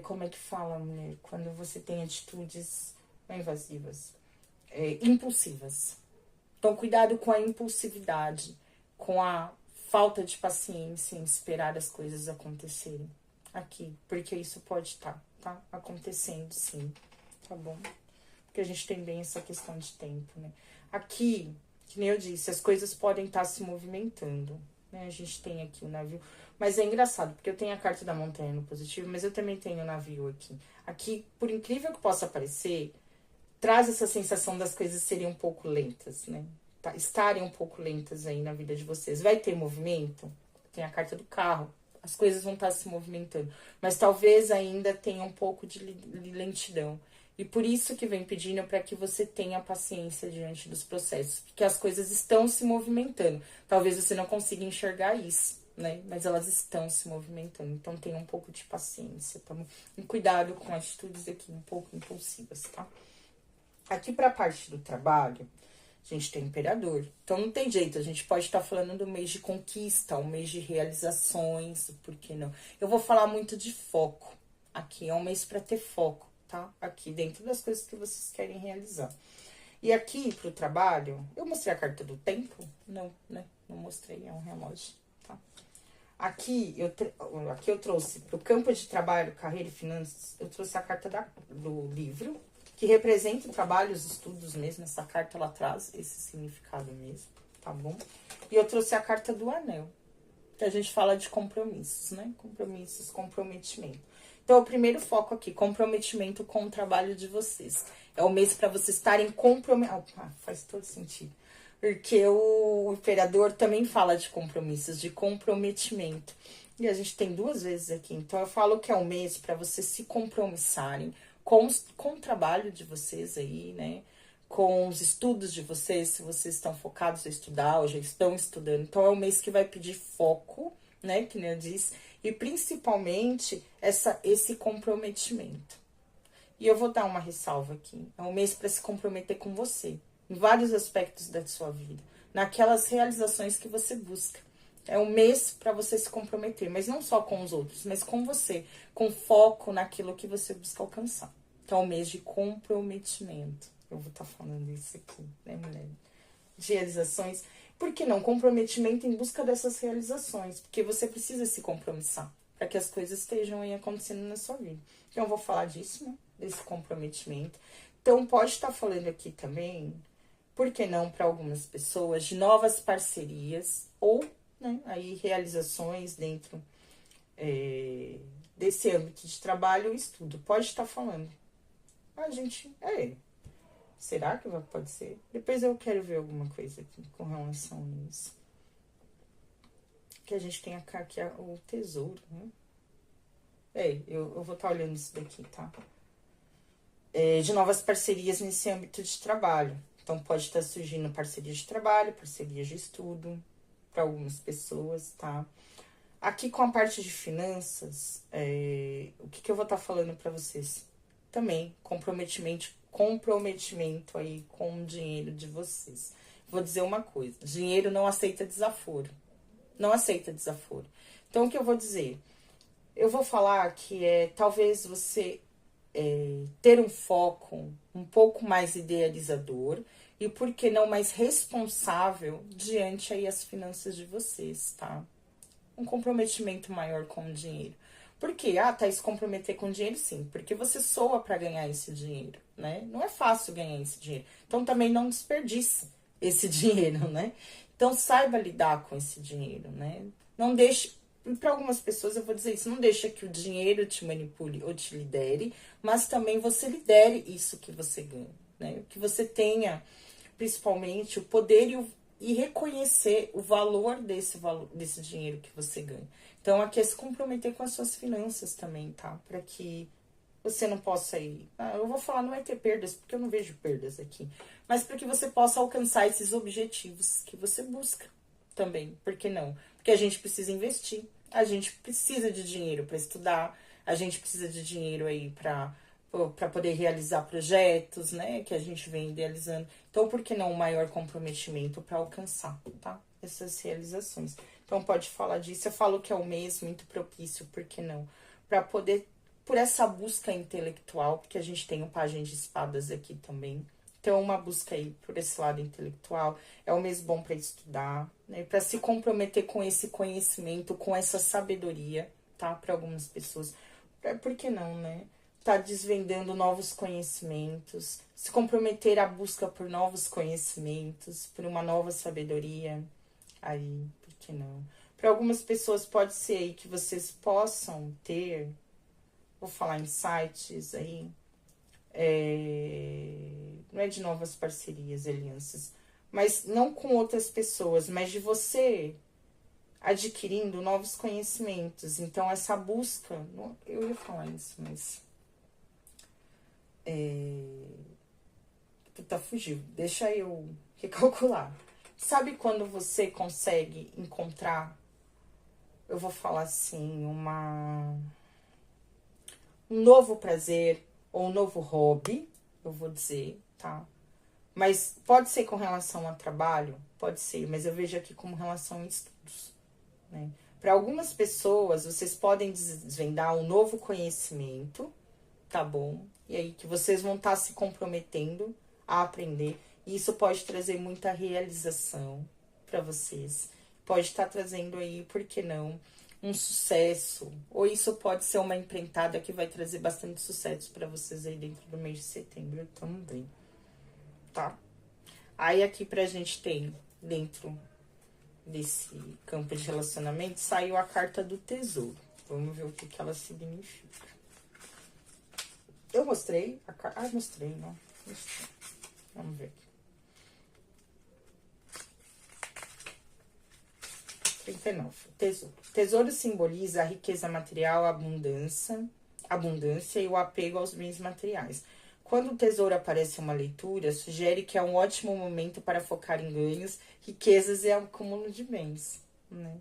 A: como é que fala, mulher? Quando você tem atitudes não invasivas, impulsivas. Então, cuidado com a impulsividade, com a falta de paciência em esperar as coisas acontecerem aqui, porque isso pode estar acontecendo, sim, tá bom? Porque a gente tem bem essa questão de tempo, né? Aqui, que nem eu disse, as coisas podem estar se movimentando, né? A gente tem aqui o navio, mas é engraçado, porque eu tenho a carta da montanha no positivo, mas eu também tenho o navio aqui. Aqui, por incrível que possa parecer, traz essa sensação das coisas serem um pouco lentas, né? Estarem um pouco lentas aí na vida de vocês. Vai ter movimento? Tem a carta do carro. As coisas vão estar se movimentando. Mas talvez ainda tenha um pouco de lentidão. E por isso que vem pedindo para que você tenha paciência diante dos processos. Porque as coisas estão se movimentando. Talvez você não consiga enxergar isso, né? Mas elas estão se movimentando. Então tenha um pouco de paciência, tá bom? E cuidado com atitudes aqui um pouco impulsivas, tá? Aqui para a parte do trabalho, a gente tem o imperador. Então não tem jeito, a gente pode estar falando do mês de conquista, um mês de realizações, por que não? Eu vou falar muito de foco. Aqui é um mês para ter foco, tá? Aqui dentro das coisas que vocês querem realizar. E aqui pro trabalho, eu mostrei a carta do tempo? Não, né? Não mostrei, é um relógio, tá? Aqui eu trouxe para o campo de trabalho, carreira e finanças, eu trouxe a carta do livro, que representa o trabalho, os estudos mesmo. Essa carta ela traz esse significado mesmo, tá bom? E eu trouxe a carta do anel, que a gente fala de compromissos, né? Compromissos, comprometimento. Então, o primeiro foco aqui, comprometimento com o trabalho de vocês. É o mês para vocês estarem comprometidos. Faz todo sentido. Porque o imperador também fala de compromissos, de comprometimento. E a gente tem duas vezes aqui. Então, eu falo que é um mês para vocês se compromissarem com o trabalho de vocês aí, né? Com os estudos de vocês, se vocês estão focados em estudar ou já estão estudando. Então, é um mês que vai pedir foco, né? Que nem eu disse. E, principalmente, esse comprometimento. E eu vou dar uma ressalva aqui. É um mês para se comprometer com você, em vários aspectos da sua vida, naquelas realizações que você busca. É um mês para você se comprometer, mas não só com os outros, mas com você, com foco naquilo que você busca alcançar. Então, é um mês de comprometimento. Eu vou estar falando isso aqui, né, mulher? De realizações. Por que não? Comprometimento em busca dessas realizações, porque você precisa se compromissar para que as coisas estejam aí acontecendo na sua vida. Então, eu vou falar disso, né? Desse comprometimento. Então, pode estar falando aqui também, por que não, para algumas pessoas, de novas parcerias ou, né, aí realizações dentro desse âmbito de trabalho ou estudo. Pode estar falando. A gente, será que pode ser? Depois eu quero ver alguma coisa aqui com relação a isso. Que a gente tem aqui o tesouro, né? Eu vou estar olhando isso daqui, tá? De novas parcerias nesse âmbito de trabalho. Então, pode estar surgindo parcerias de trabalho, parcerias de estudo, para algumas pessoas, tá? Aqui com a parte de finanças, o que eu vou estar falando para vocês? Também, comprometimento aí com o dinheiro de vocês. Vou dizer uma coisa, dinheiro não aceita desaforo. Não aceita desaforo. Então, o que eu vou dizer? Eu vou falar que talvez você ter um foco um pouco mais idealizador e, por que não, mais responsável diante aí as finanças de vocês, tá? Um comprometimento maior com o dinheiro. Por quê? Se comprometer com o dinheiro, sim, porque você soa para ganhar esse dinheiro, né? Não é fácil ganhar esse dinheiro. Então, também não desperdice esse dinheiro, né? Então, saiba lidar com esse dinheiro, né? Não deixe, para algumas pessoas eu vou dizer isso, não deixa que o dinheiro te manipule ou te lidere, mas também você lidere isso que você ganha, né? Que você tenha, principalmente, o poder e reconhecer o valor desse dinheiro que você ganha. Então, aqui é se comprometer com as suas finanças também, tá? Para que você não possa ir... eu vou falar, não vai ter perdas, porque eu não vejo perdas aqui. Mas para que você possa alcançar esses objetivos que você busca também. Por que não? Porque a gente precisa investir. A gente precisa de dinheiro para estudar. A gente precisa de dinheiro aí para poder realizar projetos, né? Que a gente vem idealizando. Então, por que não um maior comprometimento para alcançar, tá? Essas realizações. Então, pode falar disso. Eu falo que é um mês muito propício, por que não? Para poder, por essa busca intelectual, porque a gente tem o Pajem de Espadas aqui também. Então, uma busca aí por esse lado intelectual. É um mês bom para estudar, né? Para se comprometer com esse conhecimento, com essa sabedoria, tá? Para algumas pessoas. Por que não, né? Tá desvendando novos conhecimentos, se comprometer à busca por novos conhecimentos, por uma nova sabedoria. Aí, por que não? Para algumas pessoas pode ser aí que vocês possam ter, vou falar em sites aí, não é de novas parcerias, alianças, mas não com outras pessoas, mas de você adquirindo novos conhecimentos. Então, essa busca, eu ia falar isso, mas... fugiu. Deixa eu recalcular. Sabe quando você consegue encontrar, eu vou falar assim, um novo prazer ou um novo hobby, eu vou dizer, tá? Mas pode ser com relação a trabalho? Pode ser, mas eu vejo aqui como relação a estudos, né? Para algumas pessoas, vocês podem desvendar um novo conhecimento, tá bom? E aí que vocês vão estar se comprometendo a aprender. E isso pode trazer muita realização para vocês. Pode estar trazendo aí, por que não, um sucesso, ou isso pode ser uma empreitada que vai trazer bastante sucesso para vocês aí dentro do mês de setembro também, tá? Aí aqui pra gente tem, dentro desse campo de relacionamento, saiu a carta do tesouro. Vamos ver o que ela significa. Eu mostrei a carta. Ah, mostrei, não. Mostrei. Vamos ver aqui. 39. Tesouro. Tesouro simboliza a riqueza material, a abundância e o apego aos bens materiais. Quando o tesouro aparece em uma leitura, sugere que é um ótimo momento para focar em ganhos, riquezas e acúmulo de bens, né?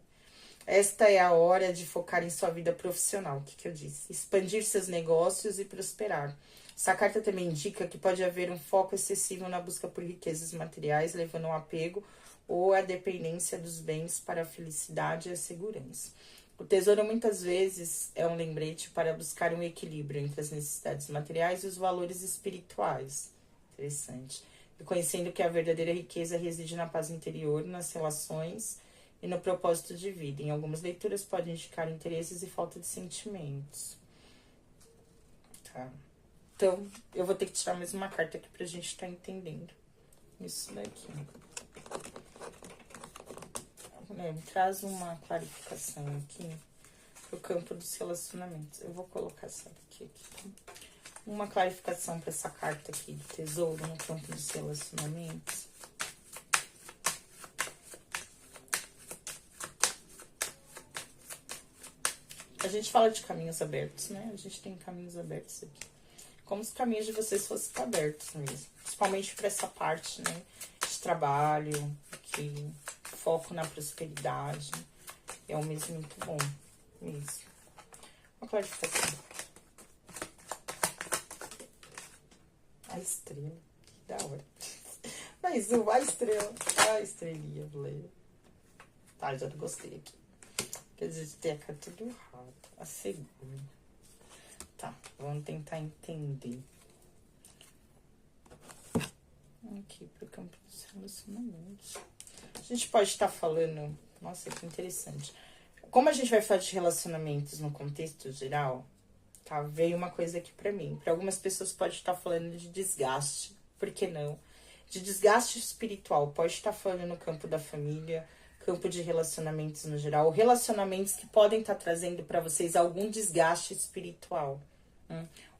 A: Esta é a hora de focar em sua vida profissional, o que eu disse? Expandir seus negócios e prosperar. Essa carta também indica que pode haver um foco excessivo na busca por riquezas materiais, levando ao apego ou à dependência dos bens para a felicidade e a segurança. O tesouro muitas vezes é um lembrete para buscar um equilíbrio entre as necessidades materiais e os valores espirituais. Interessante. Reconhecendo que a verdadeira riqueza reside na paz interior, nas relações e no propósito de vida. Em algumas leituras pode indicar interesses e falta de sentimentos. Tá. Então, eu vou ter que tirar mais uma carta aqui pra gente estar entendendo isso daqui. Traz uma clarificação aqui pro campo dos relacionamentos. Eu vou colocar essa daqui. Tá? Uma clarificação para essa carta aqui do tesouro no campo dos relacionamentos. A gente fala de caminhos abertos, né? A gente tem caminhos abertos aqui. Como se os caminhos de vocês fossem abertos mesmo. Principalmente para essa parte, né? De trabalho, que foco na prosperidade. É um mês muito bom mesmo. Uma clarificação. A estrela. Que da hora. Mas a estrela. A estrelinha, Leia. Tá, já gostei aqui. Quer dizer, tem a carta do rato. A segunda. Tá, vamos tentar entender. Aqui pro campo dos relacionamentos. A gente pode estar falando... Nossa, que interessante. Como a gente vai falar de relacionamentos no contexto geral, tá? Veio uma coisa aqui pra mim. Para algumas pessoas pode estar falando de desgaste. Por que não? De desgaste espiritual. Pode estar falando no campo da família, campo de relacionamentos no geral. Ou relacionamentos que podem estar trazendo para vocês algum desgaste espiritual.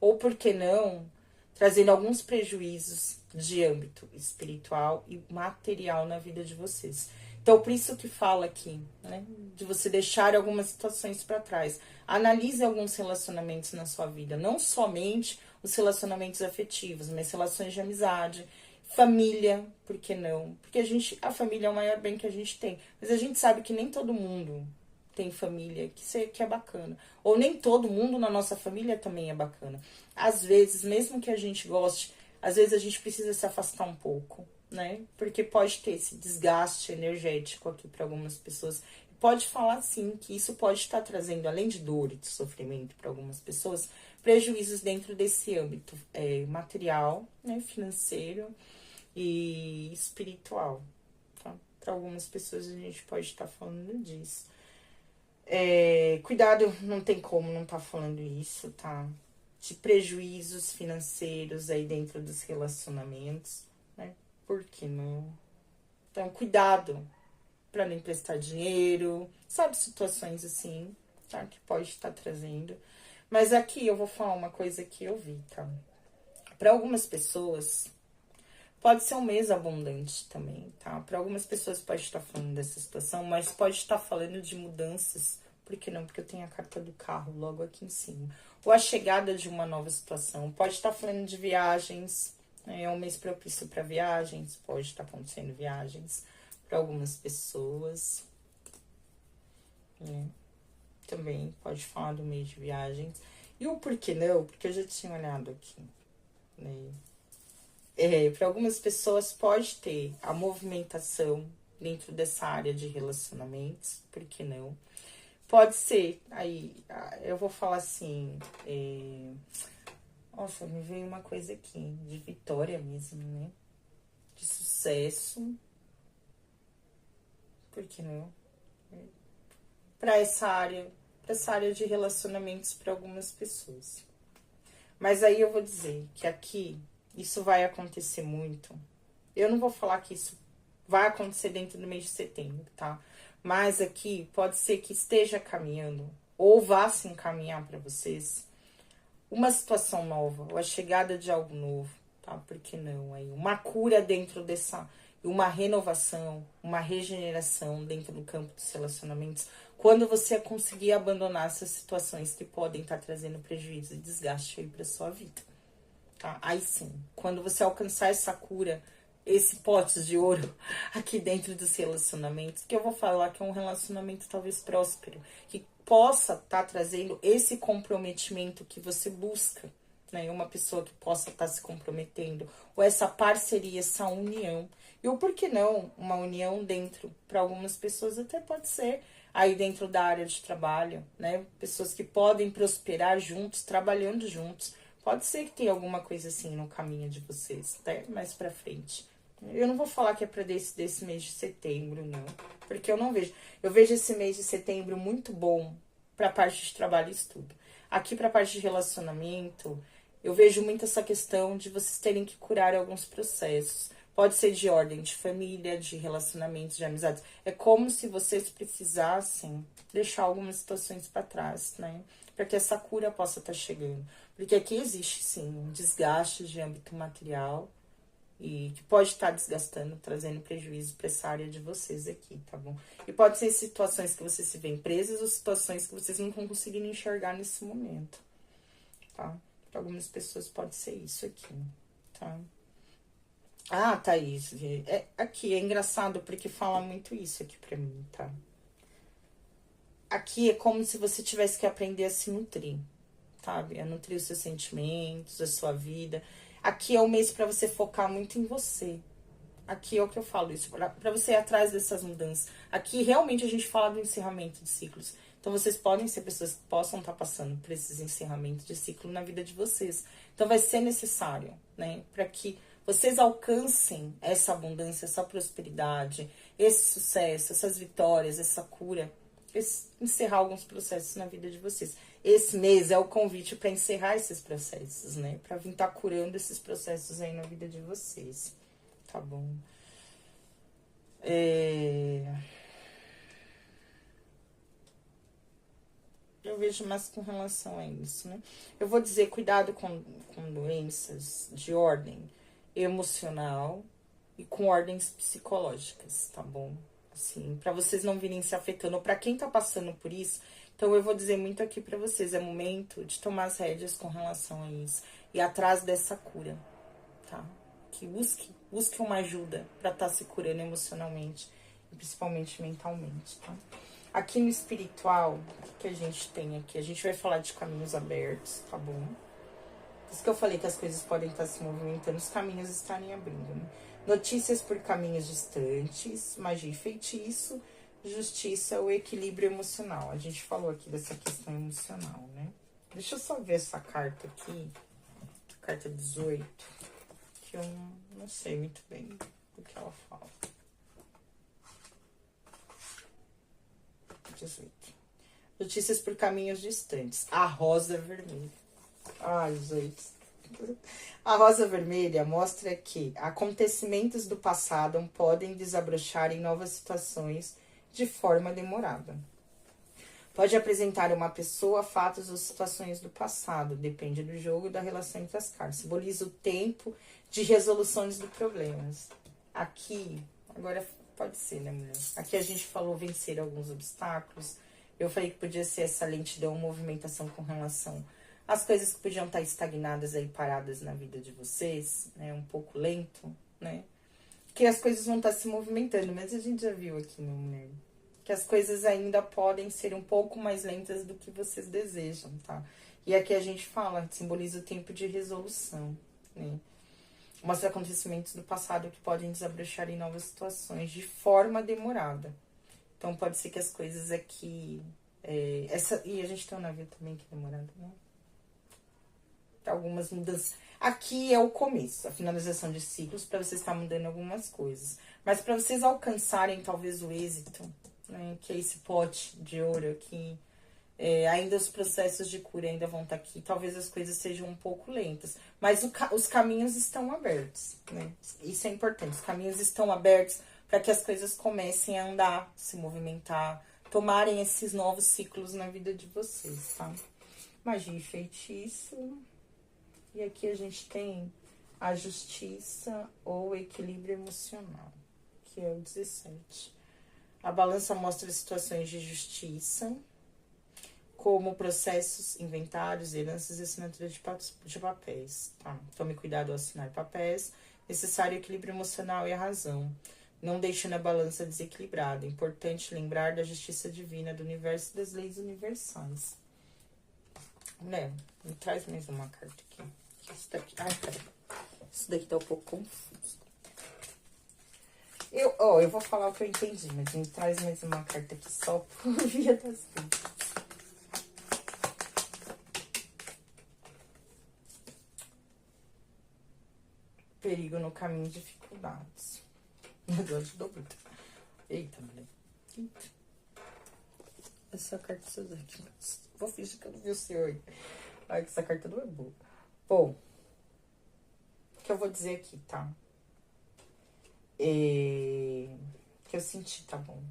A: Ou, por que não, trazendo alguns prejuízos de âmbito espiritual e material na vida de vocês. Então, por isso que fala aqui, né? De você deixar algumas situações para trás. Analise alguns relacionamentos na sua vida. Não somente os relacionamentos afetivos, mas relações de amizade, família, por que não? Porque a família é o maior bem que a gente tem. Mas a gente sabe que nem todo mundo tem família, que é bacana. Ou nem todo mundo na nossa família também é bacana. Às vezes, mesmo que a gente goste, às vezes a gente precisa se afastar um pouco, né? Porque pode ter esse desgaste energético aqui para algumas pessoas. Pode falar, sim, que isso pode estar trazendo, além de dor e de sofrimento para algumas pessoas, prejuízos dentro desse âmbito material, né, financeiro e espiritual. Tá? Para algumas pessoas a gente pode estar falando disso. Cuidado, não tem como não estar falando isso, tá? De prejuízos financeiros aí dentro dos relacionamentos, né? Por que não? Então, cuidado para não emprestar dinheiro, sabe? Situações assim, tá? Que pode estar trazendo. Mas aqui eu vou falar uma coisa que eu vi, tá? Para algumas pessoas, pode ser um mês abundante também, tá? Para algumas pessoas pode estar falando dessa situação, mas pode estar falando de mudanças. Por que não? Porque eu tenho a carta do carro logo aqui em cima. Ou a chegada de uma nova situação. Pode estar falando de viagens, né? É um mês propício para viagens. Pode estar acontecendo viagens para algumas pessoas, né? Também pode falar do mês de viagens. E o porquê não? Porque eu já tinha olhado aqui, né? Para algumas pessoas pode ter a movimentação dentro dessa área de relacionamentos, por que não? Pode ser, aí eu vou falar assim, nossa, me veio uma coisa aqui, de vitória mesmo, né? De sucesso, por que não? para essa área de relacionamentos para algumas pessoas. Mas aí eu vou dizer que aqui isso vai acontecer muito. Eu não vou falar que isso vai acontecer dentro do mês de setembro, tá? Mas aqui pode ser que esteja caminhando ou vá se encaminhar para vocês uma situação nova, ou a chegada de algo novo, tá? Por que não? Aí uma cura dentro dessa, uma renovação, uma regeneração dentro do campo dos relacionamentos, quando você conseguir abandonar essas situações que podem estar trazendo prejuízo e desgaste aí para sua vida, tá? Aí sim, quando você alcançar essa cura, esse pote de ouro aqui dentro dos relacionamentos, que eu vou falar que é um relacionamento talvez próspero, que possa estar trazendo esse comprometimento que você busca, né? Uma pessoa que possa estar se comprometendo, ou essa parceria, essa união. E o por que não uma união dentro, para algumas pessoas até pode ser aí dentro da área de trabalho, né? Pessoas que podem prosperar juntos, trabalhando juntos. Pode ser que tenha alguma coisa assim no caminho de vocês, até mais pra frente. Eu não vou falar que é pra desse mês de setembro, não. Porque eu não vejo. Eu vejo esse mês de setembro muito bom pra parte de trabalho e estudo. Aqui pra parte de relacionamento, eu vejo muito essa questão de vocês terem que curar alguns processos. Pode ser de ordem de família, de relacionamentos, de amizades. É como se vocês precisassem deixar algumas situações pra trás, né? Para que essa cura possa estar chegando. Porque aqui existe, sim, um desgaste de âmbito material e que pode estar desgastando, trazendo prejuízo para essa área de vocês aqui, tá bom? E pode ser situações que vocês se veem presas ou situações que vocês não estão conseguindo enxergar nesse momento, tá? Para algumas pessoas pode ser isso aqui, tá? Ah, Thaís, aqui é engraçado porque fala muito isso aqui pra mim, tá? Aqui é como se você tivesse que aprender a se nutrir, sabe? A nutrir os seus sentimentos, a sua vida. Aqui é o mês para você focar muito em você. Aqui é o que eu falo isso, para você ir atrás dessas mudanças. Aqui realmente a gente fala do encerramento de ciclos. Então vocês podem ser pessoas que possam estar passando por esses encerramentos de ciclo na vida de vocês. Então vai ser necessário, né, para que vocês alcancem essa abundância, essa prosperidade, esse sucesso, essas vitórias, essa cura, encerrar alguns processos na vida de vocês. Esse mês é o convite para encerrar esses processos, né? Para vir estar curando esses processos aí na vida de vocês. Tá bom? Eu vejo mais com relação a isso, né? Eu vou dizer, cuidado com doenças de ordem emocional e com ordens psicológicas, tá bom? Assim, para vocês não virem se afetando, ou para quem tá passando por isso. Então eu vou dizer muito aqui para vocês, é momento de tomar as rédeas com relação a isso e atrás dessa cura, tá? Que busque uma ajuda para estar se curando emocionalmente e principalmente mentalmente, tá? Aqui no espiritual, o que a gente tem aqui? A gente vai falar de caminhos abertos, tá bom? Por isso que eu falei que as coisas podem estar se movimentando, os caminhos estarem abrindo, né? Notícias por caminhos distantes, magia e feitiço, justiça, o equilíbrio emocional. A gente falou aqui dessa questão emocional, né? Deixa eu só ver essa carta aqui, carta 18, que eu não sei muito bem do que ela fala. 18. Notícias por caminhos distantes. A rosa vermelha. Ai, gente. A rosa vermelha mostra que acontecimentos do passado podem desabrochar em novas situações de forma demorada. Pode apresentar uma pessoa, fatos ou situações do passado, depende do jogo e da relação entre as cartas. Simboliza o tempo de resoluções de problemas. Aqui, agora pode ser, né, mulher? Aqui a gente falou vencer alguns obstáculos. Eu falei que podia ser essa lentidão, movimentação com relação às coisas que podiam estar estagnadas aí, paradas na vida de vocês, né? Um pouco lento, né? Que as coisas vão estar se movimentando, mas a gente já viu aqui, né, mulher? Que as coisas ainda podem ser um pouco mais lentas do que vocês desejam, tá? E aqui a gente fala, simboliza o tempo de resolução, né? Mostra acontecimentos do passado que podem desabrochar em novas situações de forma demorada. Então, pode ser que as coisas aqui... e a gente tem um navio também que é demorado, né? Algumas mudanças. Aqui é o começo, a finalização de ciclos, para vocês estar mudando algumas coisas. Mas para vocês alcançarem, talvez, o êxito, né? Que é esse pote de ouro aqui. Ainda os processos de cura ainda vão estar aqui. Talvez as coisas sejam um pouco lentas. Mas os caminhos estão abertos, né? Isso é importante. Os caminhos estão abertos para que as coisas comecem a andar, se movimentar, tomarem esses novos ciclos na vida de vocês, tá? Magia e feitiço. E aqui a gente tem a justiça ou equilíbrio emocional, que é o 17. A balança mostra situações de justiça, como processos, inventários, heranças e assinatura de papéis, tá? Tome cuidado ao assinar papéis. Necessário equilíbrio emocional e a razão. Não deixe na balança desequilibrada. Importante lembrar da justiça divina do universo e das leis universais. Né? Me traz mais uma carta aqui. Isso daqui. Ai, peraí. Isso daqui tá um pouco confuso. Eu vou falar o que eu entendi, mas me traz mais uma carta aqui só por via das dúvidas. Perigo no caminho, dificuldades. Meu Deus, ajudou muito. Eita, mulher. Eita. Essa carta é seu aqui. Vou fingir que eu não vi o senhor. Ai, que essa carta não é boa. Bom, o que eu vou dizer aqui, tá? Que eu senti, tá bom?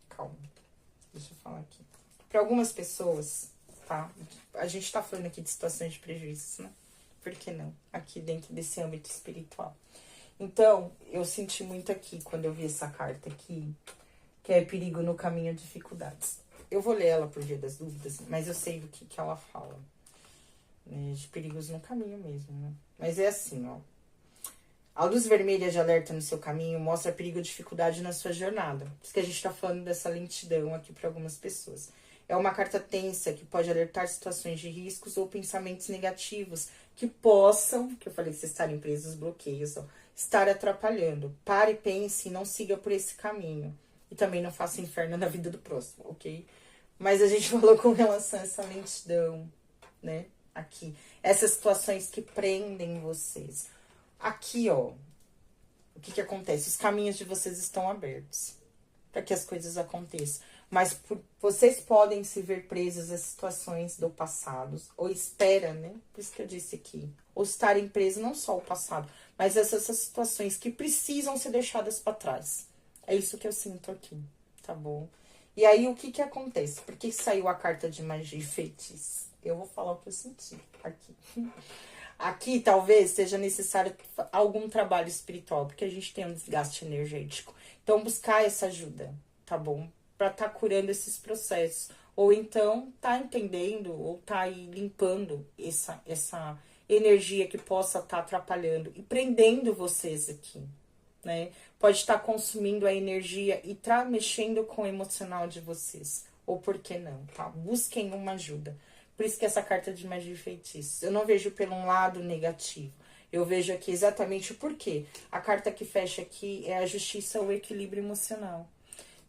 A: Calma. Deixa eu falar aqui. Para algumas pessoas, tá? A gente tá falando aqui de situações de prejuízos, né? Por que não? Aqui dentro desse âmbito espiritual. Então, eu senti muito aqui, quando eu vi essa carta aqui, que é perigo no caminho, dificuldades. Eu vou ler ela por via das dúvidas, mas eu sei do que ela fala. Né? De perigos no caminho mesmo, né? Mas é assim, ó. A luz vermelha de alerta no seu caminho mostra perigo e dificuldade na sua jornada. Por isso que a gente tá falando dessa lentidão aqui para algumas pessoas. É uma carta tensa que pode alertar situações de riscos ou pensamentos negativos que possam, que eu falei que vocês estarem presos, bloqueios, ó, estar atrapalhando. Pare, pense e não siga por esse caminho. E também não faça inferno na vida do próximo, ok? Mas a gente falou com relação a essa lentidão, né? Aqui. Essas situações que prendem vocês. Aqui, ó. O que acontece? Os caminhos de vocês estão abertos para que as coisas aconteçam. Mas vocês podem se ver presos a situações do passado. Ou espera, né? Por isso que eu disse aqui. Ou estarem presos não só ao passado, mas essas situações que precisam ser deixadas para trás. É isso que eu sinto aqui, tá bom? E aí, o que acontece? Por que saiu a carta de magia e feitiço? Eu vou falar o que eu senti aqui. Aqui, talvez, seja necessário algum trabalho espiritual, porque a gente tem um desgaste energético. Então, buscar essa ajuda, tá bom? Pra tá curando esses processos. Ou então, tá entendendo, ou tá aí limpando essa energia que possa estar atrapalhando e prendendo vocês aqui, né? Pode estar consumindo a energia e tá mexendo com o emocional de vocês. Ou por que não, tá? Busquem uma ajuda. Por isso que essa carta de magia e feitiço, eu não vejo pelo um lado negativo. Eu vejo aqui exatamente o porquê. A carta que fecha aqui é a justiça ou equilíbrio emocional.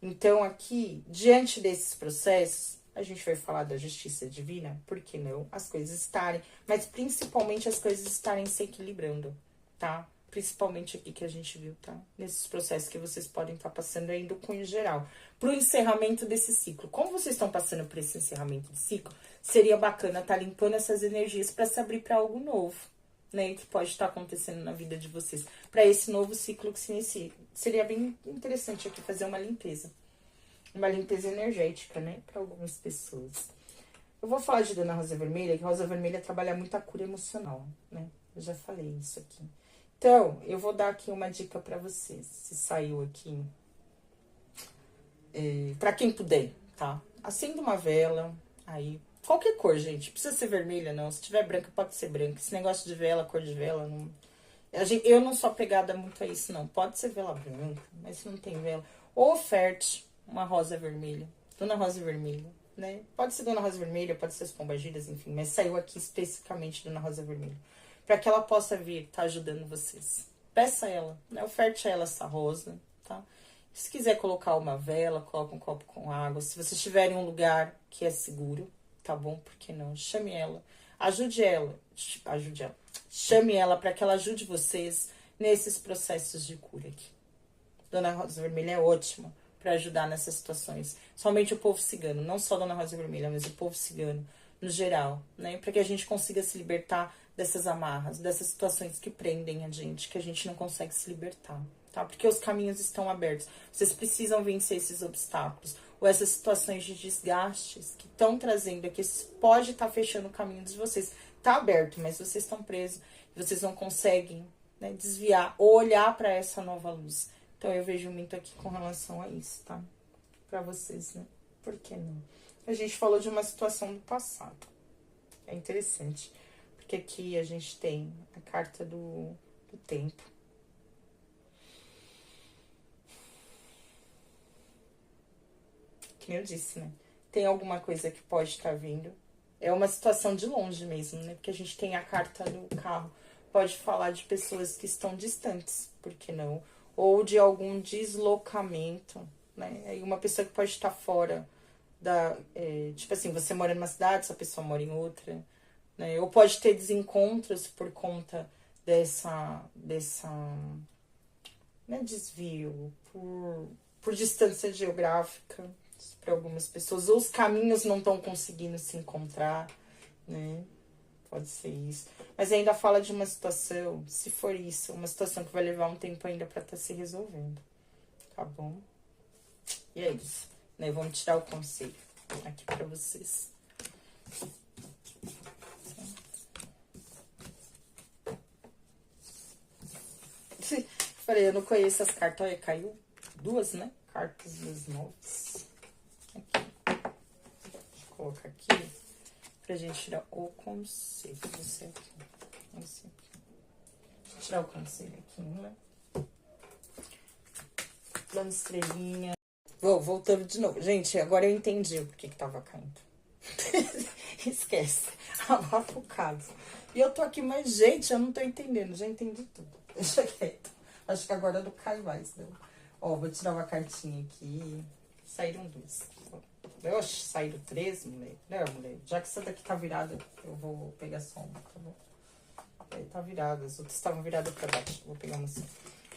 A: Então, aqui, diante desses processos, a gente vai falar da justiça divina, por que não? As coisas estarem, mas principalmente as coisas estarem se equilibrando, tá? Principalmente aqui que a gente viu, tá? Nesses processos que vocês podem estar passando aí do cunho geral. Pro encerramento desse ciclo. Como vocês estão passando por esse encerramento de ciclo, seria bacana estar limpando essas energias para se abrir para algo novo, né? Que pode estar acontecendo na vida de vocês. Para esse novo ciclo que se inicia. Seria bem interessante aqui fazer uma limpeza. Uma limpeza energética, né? Para algumas pessoas. Eu vou falar de Dona Rosa Vermelha, que Rosa Vermelha trabalha muito a cura emocional, né? Eu já falei isso aqui. Então, eu vou dar aqui uma dica para vocês. Se saiu aqui. Para quem puder, tá? Acenda uma vela, aí. Qualquer cor, gente. Precisa ser vermelha, não. Se tiver branca, pode ser branca. Esse negócio de vela, cor de vela, não. Eu não sou apegada muito a isso, não. Pode ser vela branca, mas se não tem vela. Ou oferte uma rosa vermelha. Dona Rosa Vermelha, né? Pode ser Dona Rosa Vermelha, pode ser as pombagiras, enfim. Mas saiu aqui especificamente Dona Rosa Vermelha. Para que ela possa vir, tá ajudando vocês. Peça a ela, né? Oferte a ela essa rosa, tá? Se quiser colocar uma vela, coloca um copo com água. Se vocês tiverem um lugar que é seguro, tá bom? Por que não? Chame ela. Ajude ela. Chame ela para que ela ajude vocês nesses processos de cura aqui. Dona Rosa Vermelha é ótima para ajudar nessas situações. Somente o povo cigano, não só Dona Rosa Vermelha, mas o povo cigano no geral, né? Para que a gente consiga se libertar dessas amarras, dessas situações que prendem a gente, que a gente não consegue se libertar, tá? Porque os caminhos estão abertos. Vocês precisam vencer esses obstáculos ou essas situações de desgastes que estão trazendo aqui. Pode estar fechando o caminho de vocês. Tá aberto, mas vocês estão presos. Vocês não conseguem, né, desviar ou olhar para essa nova luz. Então, eu vejo muito aqui com relação a isso, tá? Pra vocês, né? Por que não? A gente falou de uma situação do passado. É interessante. Porque aqui a gente tem a carta do tempo. Que eu disse, né? Tem alguma coisa que pode estar vindo. É uma situação de longe mesmo, né? Porque a gente tem a carta do carro. Pode falar de pessoas que estão distantes, por que não? Ou de algum deslocamento, né? Aí uma pessoa que pode estar fora da... tipo assim, você mora numa cidade, essa pessoa mora em outra, né? Ou pode ter desencontros por conta dessa né, desvio, por distância geográfica para algumas pessoas. Ou os caminhos não estão conseguindo se encontrar, né? Pode ser isso. Mas ainda fala de uma situação, se for isso, uma situação que vai levar um tempo ainda para estar se resolvendo. Tá bom? E é isso. Né? Vamos tirar o conselho aqui para vocês. Falei, eu não conheço as cartas. Olha, caiu duas, né? Cartas das novas. Aqui. Deixa eu colocar aqui pra gente tirar o conselho. Você aqui. Você aqui. Deixa eu tirar o conselho aqui, né? Dando estrelinha. Voltando de novo. Gente, agora eu entendi o porquê que tava caindo. Esquece. Abafa o caso. E eu tô aqui, mas, gente, eu não tô entendendo. Já entendi tudo. Deixa quieto. Acho que agora não cai mais, não. Ó, vou tirar uma cartinha aqui. Saíram duas. Oxe, saíram três, mulher. Não, mulher. Já que essa daqui tá virada, eu vou pegar só uma, tá bom? Tá virada. As outras estavam viradas pra baixo. Vou pegar uma só.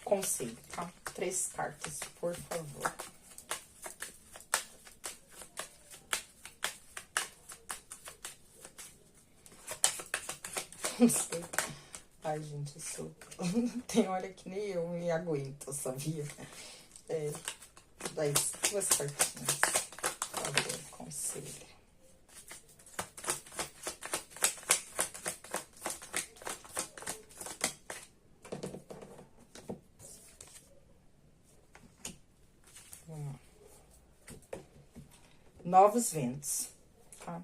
A: Conselho, tá? 3 cartas, por favor. Não sei. Ai, gente, eu sou... Tem hora que nem eu me aguento, sabia? Daí, 2 cartinhas. Por favor, conselho. Vamos lá. Novos ventos, tá?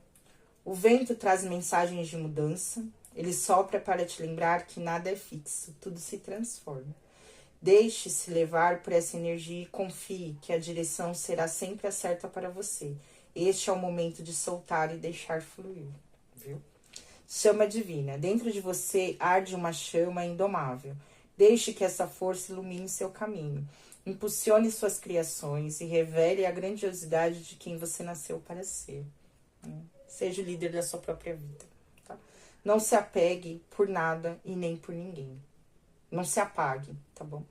A: O vento traz mensagens de mudança. Ele sopra para te lembrar que nada é fixo, tudo se transforma. Deixe-se levar por essa energia e confie que a direção será sempre a certa para você. Este é o momento de soltar e deixar fluir, viu? Chama divina. Dentro de você arde uma chama indomável. Deixe que essa força ilumine seu caminho. Impulsione suas criações e revele a grandiosidade de quem você nasceu para ser. Seja o líder da sua própria vida. Tá? Não se apegue por nada e nem por ninguém. Não se apague, tá bom?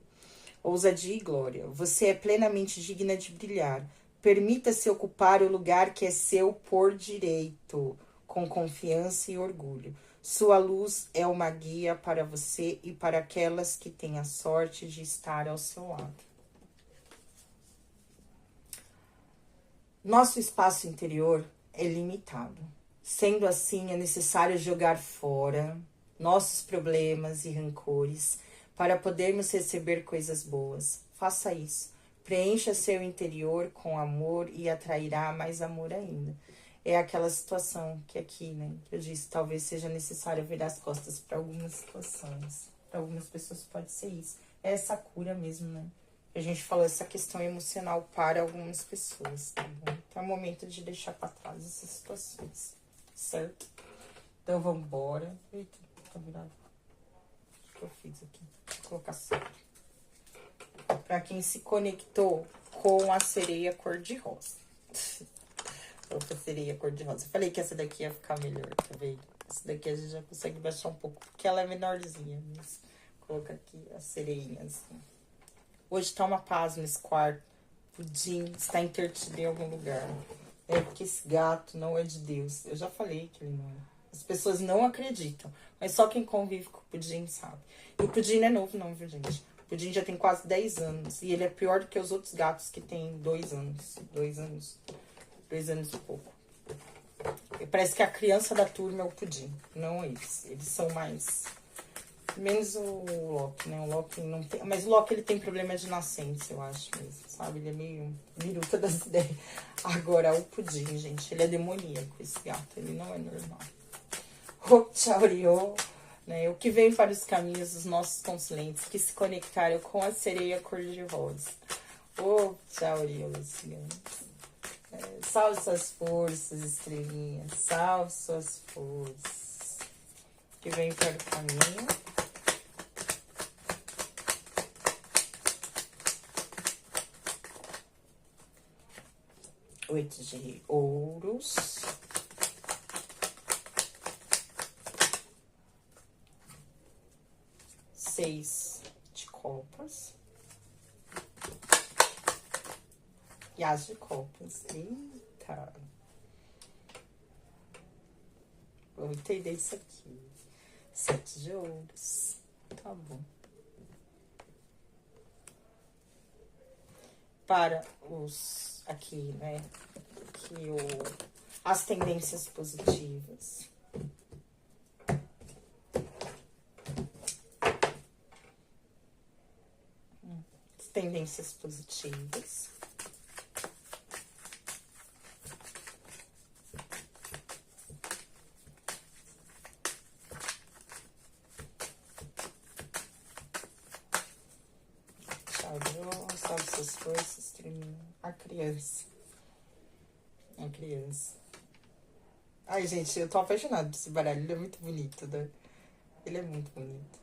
A: Ousadia e glória. Você é plenamente digna de brilhar. Permita-se ocupar o lugar que é seu por direito, com confiança e orgulho. Sua luz é uma guia para você e para aquelas que têm a sorte de estar ao seu lado. Nosso espaço interior é limitado. Sendo assim, é necessário jogar fora nossos problemas e rancores para podermos receber coisas boas. Faça isso. Preencha seu interior com amor e atrairá mais amor ainda. É aquela situação que aqui, né, que eu disse, talvez seja necessário virar as costas para algumas situações. Para algumas pessoas pode ser isso. É essa cura mesmo, né? A gente falou essa questão emocional para algumas pessoas, tá bom? Então é o momento de deixar para trás essas situações, certo? Então vamos embora. Eita, tá virado. O que eu fiz aqui? Vou colocar certo. Para quem se conectou com a sereia cor-de-rosa. Outra sereia cor-de-rosa. Eu falei que essa daqui ia ficar melhor, tá vendo? Essa daqui a gente já consegue baixar um pouco, porque ela é menorzinha, mas colocar aqui as sereinhas. Hoje tá uma paz nesse quarto. Pudim está intertido em algum lugar. É porque esse gato não é de Deus. Eu já falei que ele não é. As pessoas não acreditam. Mas só quem convive com o Pudim sabe. E o Pudim não é novo não, viu, gente? O Pudim já tem quase 10 anos. E ele é pior do que os outros gatos que tem 2 anos. 2 anos. 2 anos e pouco. E parece que a criança da turma é o Pudim. Não eles. Eles são mais... Menos o Loki, né? O Loki não tem... Mas o Loki, ele tem problema de nascença, eu acho mesmo, sabe? Ele é meio biruta das ideias. Agora, o Pudim, gente, ele é demoníaco, esse gato. Ele não é normal. O Tchaurio, né? O que vem para os caminhos dos nossos consulentes que se conectaram com a sereia cor-de-rosa. O Tchaurio, salve suas forças, estrelinhas. Salve suas forças. Que vem para o caminho. 8 de ouros. 6 de copas. E as de copas. Eita. Vamos entender isso aqui. 7 de ouros. Tá bom. Para os... Aqui, né? Aqui as tendências positivas. As tendências positivas. Salve suas forças, a criança. A criança. Ai, gente, eu tô apaixonada por esse baralho. Ele é muito bonito, né? Ele é muito bonito.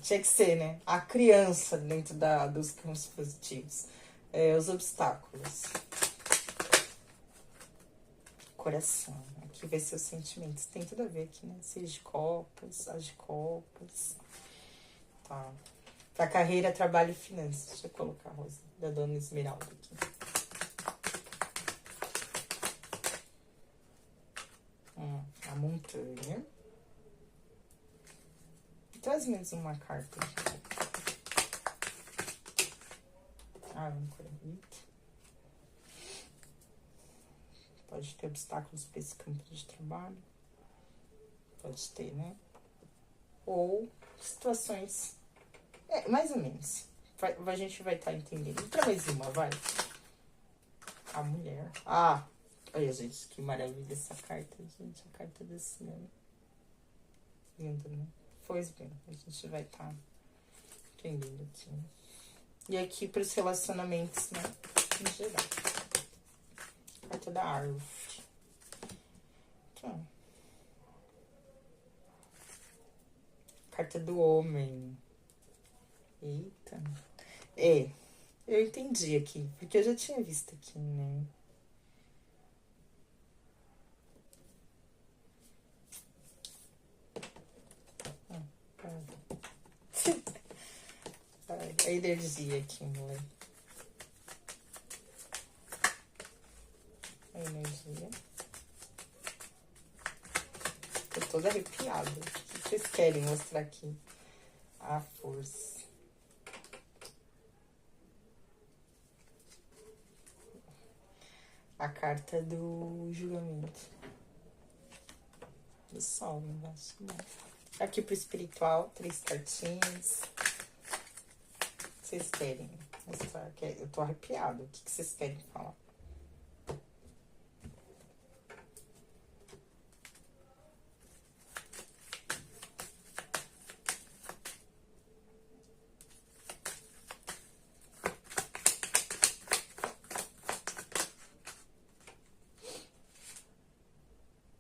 A: Tinha que ser, né? A criança dentro dos campos positivos. Os obstáculos. Coração. Aqui vai ser os sentimentos. Tem tudo a ver aqui, né? 6 de copas, as de copas. Tá. Pra carreira, trabalho e finanças. Deixa eu colocar a rosa da Dona Esmeralda aqui. A montanha. Traz menos uma carta aqui. Âncora. Pode ter obstáculos para esse campo de trabalho. Pode ter, né? Ou situações... mais ou menos. A gente vai estar entendendo. Entra mais uma, vai. A mulher. Olha, gente, que maravilha essa carta, gente. A carta desse ano. Linda, né? Pois bem, a gente vai estar entendendo aqui. E aqui para os relacionamentos, né? Em geral. Carta da árvore. Então. Carta do homem. Eita. Eu entendi aqui, porque eu já tinha visto aqui, né? A energia aqui, moleque. A energia. Tô toda arrepiada. O que vocês querem mostrar aqui? A força. A carta do julgamento. Do sol embaixo. Aqui pro espiritual, 3 cartinhas. Vocês querem mostrar? Eu tô arrepiada. O que vocês querem falar?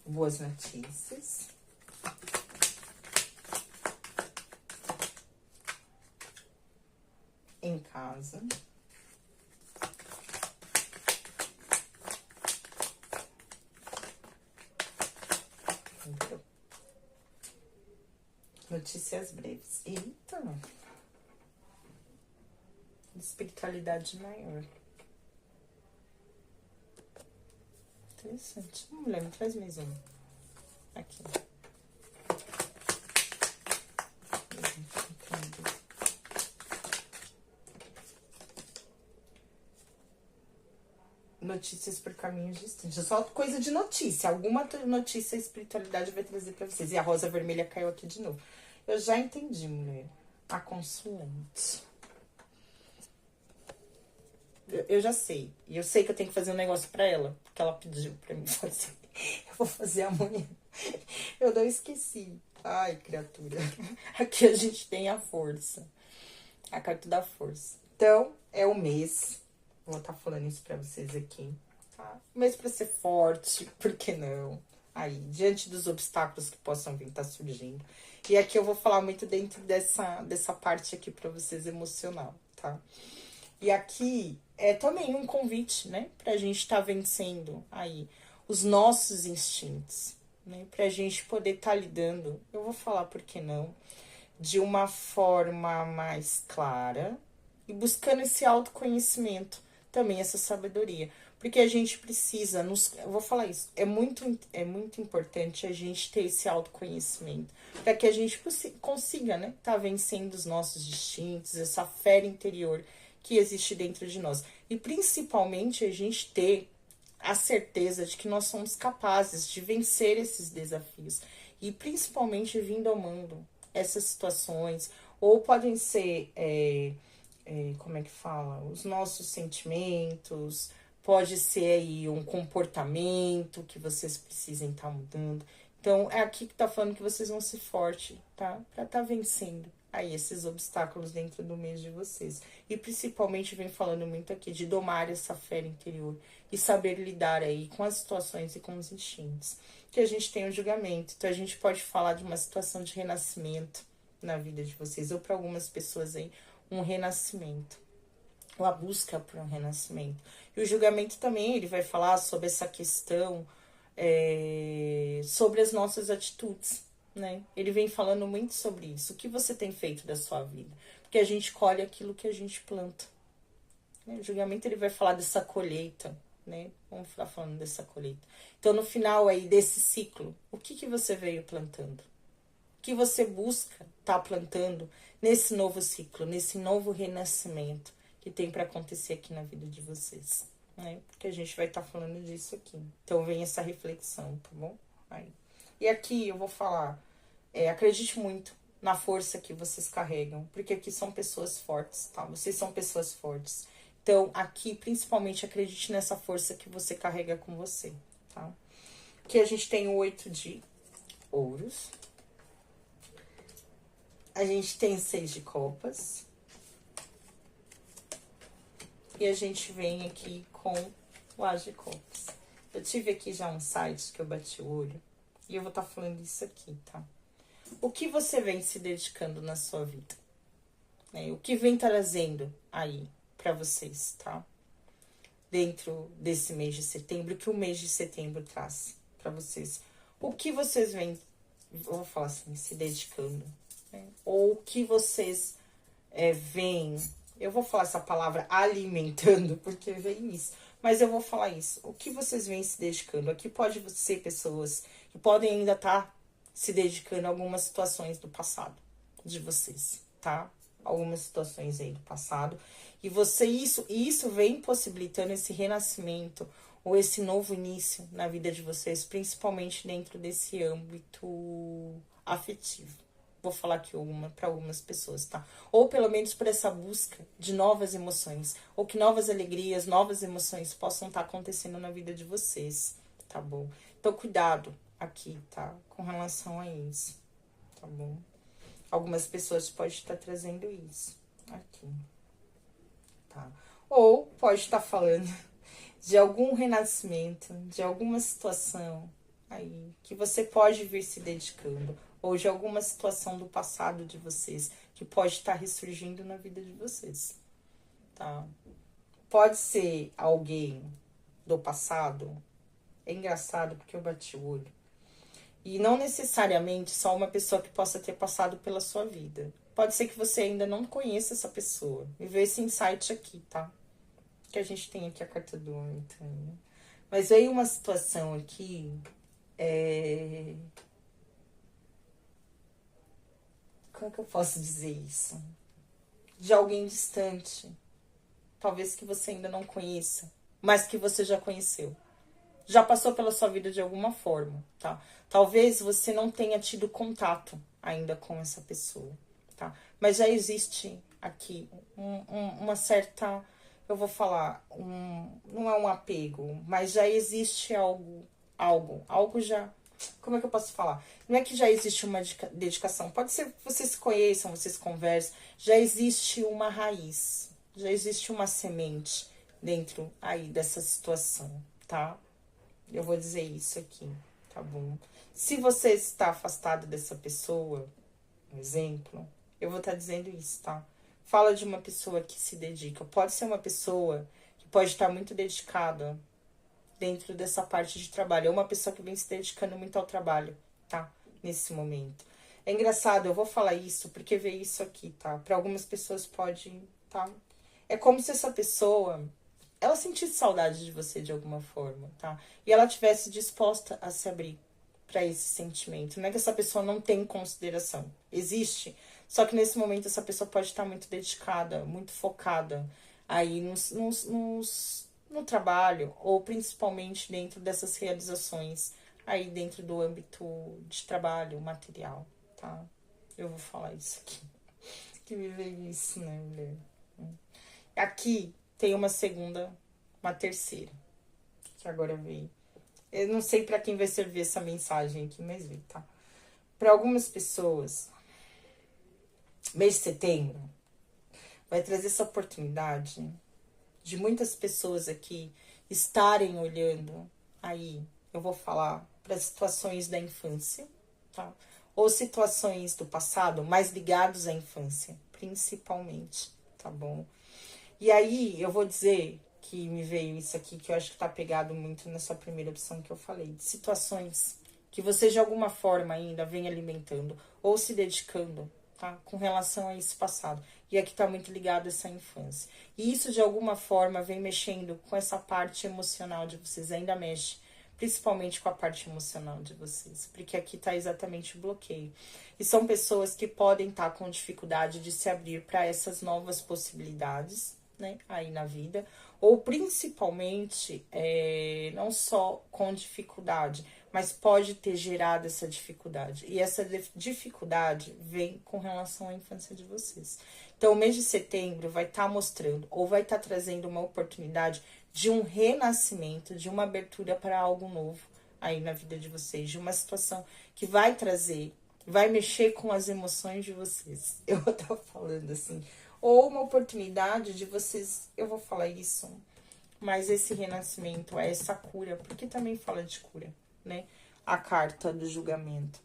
A: Boas notícias. Em casa. Notícias breves. Eita! Espiritualidade maior. Interessante. Mulher, me traz mais um. Aqui. Notícias por caminhos distintos. Só coisa de notícia. Alguma notícia a espiritualidade vai trazer pra vocês. E a rosa vermelha caiu aqui de novo. Eu já entendi, mulher. A consulente. Eu já sei. E eu sei que eu tenho que fazer um negócio pra ela. Porque ela pediu pra mim fazer. Eu vou fazer amanhã. Eu não esqueci. Ai, criatura. Aqui a gente tem a força. A carta da força. Então, é o mês. Vou estar falando isso pra vocês aqui. Tá? Um mês pra ser forte. Por que não? Aí, diante dos obstáculos que possam vir, tá surgindo. E aqui eu vou falar muito dentro dessa parte aqui pra vocês emocional, tá? E aqui é também um convite, né? Pra gente tá vencendo aí os nossos instintos, né? Pra gente poder tá lidando, eu vou falar por que não, de uma forma mais clara e buscando esse autoconhecimento, também essa sabedoria. Porque a gente precisa, eu vou falar isso, é muito importante a gente ter esse autoconhecimento, para que a gente consiga, né, tá vencendo os nossos instintos, essa fera interior que existe dentro de nós. E principalmente a gente ter a certeza de que nós somos capazes de vencer esses desafios. E principalmente vindo ao mundo essas situações, ou podem ser, como é que fala? Os nossos sentimentos, pode ser aí um comportamento que vocês precisem estar mudando. Então, é aqui que tá falando que vocês vão ser fortes, tá? Pra tá vencendo aí esses obstáculos dentro do mês de vocês. E principalmente vem falando muito aqui de domar essa fera interior e saber lidar aí com as situações e com os instintos. Que a gente tem o julgamento, então a gente pode falar de uma situação de renascimento na vida de vocês, ou para algumas pessoas aí, um renascimento, ou a busca por um renascimento. E o julgamento também, ele vai falar sobre essa questão, sobre as nossas atitudes, né? Ele vem falando muito sobre isso. O que você tem feito da sua vida? Porque a gente colhe aquilo que a gente planta. Né? O julgamento, ele vai falar dessa colheita, né? Vamos ficar falando dessa colheita. Então, no final aí desse ciclo, o que você veio plantando? O que você busca tá plantando nesse novo ciclo, nesse novo renascimento que tem para acontecer aqui na vida de vocês, né? Porque a gente vai estar falando disso aqui. Então, vem essa reflexão, tá bom? Aí. E aqui eu vou falar, acredite muito na força que vocês carregam, porque aqui são pessoas fortes, tá? Vocês são pessoas fortes. Então, aqui, principalmente, acredite nessa força que você carrega com você, tá? Aqui a gente tem o 8 de ouros. A gente tem o 6 de copas. E a gente vem aqui com o As de copas. Eu tive aqui já um site que eu bati o olho. E eu vou estar falando isso aqui, tá? O que você vem se dedicando na sua vida? O que vem trazendo aí pra vocês, tá? Dentro desse mês de setembro, o que o mês de setembro traz pra vocês? O que vocês vêm, vou falar assim, se dedicando, né? Ou o que vocês vêm, eu vou falar essa palavra alimentando, porque vem isso, mas eu vou falar isso. O que vocês vêm se dedicando? Aqui pode ser pessoas que podem ainda estar se dedicando a algumas situações do passado de vocês, tá? Algumas situações aí do passado. E isso vem possibilitando esse renascimento ou esse novo início na vida de vocês, principalmente dentro desse âmbito afetivo. Vou falar aqui para algumas pessoas, tá? Ou pelo menos por essa busca de novas emoções, ou que novas alegrias, novas emoções possam estar acontecendo na vida de vocês, tá bom? Então, cuidado aqui, tá? Com relação a isso, tá bom? Algumas pessoas podem estar trazendo isso aqui, tá? Ou pode estar falando de algum renascimento, de alguma situação aí que você pode vir se dedicando, ou de alguma situação do passado de vocês que pode estar ressurgindo na vida de vocês, tá? Pode ser alguém do passado. É engraçado porque eu bati o olho. E não necessariamente só uma pessoa que possa ter passado pela sua vida. Pode ser que você ainda não conheça essa pessoa. Me vê esse insight aqui, tá? Que a gente tem aqui a carta do homem também, né? Mas veio uma situação aqui. Como é que eu posso dizer isso? De alguém distante. Talvez que você ainda não conheça, mas que você já conheceu. Já passou pela sua vida de alguma forma, tá? Talvez você não tenha tido contato ainda com essa pessoa, tá? Mas já existe aqui uma certa, eu vou falar, não é um apego, mas já existe algo já. Como é que eu posso falar? Não é que já existe uma dedicação. Pode ser que vocês se conheçam, vocês conversem. Já existe uma raiz, já existe uma semente dentro aí dessa situação, tá? Eu vou dizer isso aqui, tá bom? Se você está afastado dessa pessoa, um exemplo, eu vou estar dizendo isso, tá? Fala de uma pessoa que se dedica. Pode ser uma pessoa que pode estar muito dedicada dentro dessa parte de trabalho. É uma pessoa que vem se dedicando muito ao trabalho, tá? Nesse momento. É engraçado, eu vou falar isso porque veio isso aqui, tá? Para algumas pessoas pode, tá? É como se essa pessoa ela sentisse saudade de você de alguma forma, tá? E ela tivesse disposta a se abrir para esse sentimento. Não é que essa pessoa não tem consideração. Existe. Só que nesse momento essa pessoa pode estar muito dedicada, muito focada aí no trabalho, ou principalmente dentro dessas realizações aí dentro do âmbito de trabalho, material, tá? Eu vou falar isso aqui. Que me veio isso, né, mulher? Aqui tem uma terceira, que agora veio. Eu não sei para quem vai servir essa mensagem aqui, mas veio, tá? Para algumas pessoas, mês de setembro vai trazer essa oportunidade de muitas pessoas aqui estarem olhando aí, eu vou falar, para situações da infância, tá? Ou situações do passado, mais ligados à infância, principalmente, tá bom? E aí, eu vou dizer que me veio isso aqui, que eu acho que tá pegado muito nessa primeira opção que eu falei, de situações que você de alguma forma ainda vem alimentando ou se dedicando, tá? Com relação a esse passado. E aqui tá muito ligado a essa infância. E isso de alguma forma vem mexendo com essa parte emocional de vocês, ainda mexe, principalmente com a parte emocional de vocês, porque aqui tá exatamente o bloqueio. E são pessoas que podem estar com dificuldade de se abrir para essas novas possibilidades, né, aí na vida, ou principalmente, não só com dificuldade, mas pode ter gerado essa dificuldade. E essa dificuldade vem com relação à infância de vocês. Então, o mês de setembro vai estar mostrando, ou vai estar trazendo uma oportunidade de um renascimento, de uma abertura para algo novo aí na vida de vocês, de uma situação que vai trazer, vai mexer com as emoções de vocês. Eu tô falando assim, ou uma oportunidade de vocês, eu vou falar isso, mas esse renascimento, essa cura, porque também fala de cura, né? A carta do julgamento.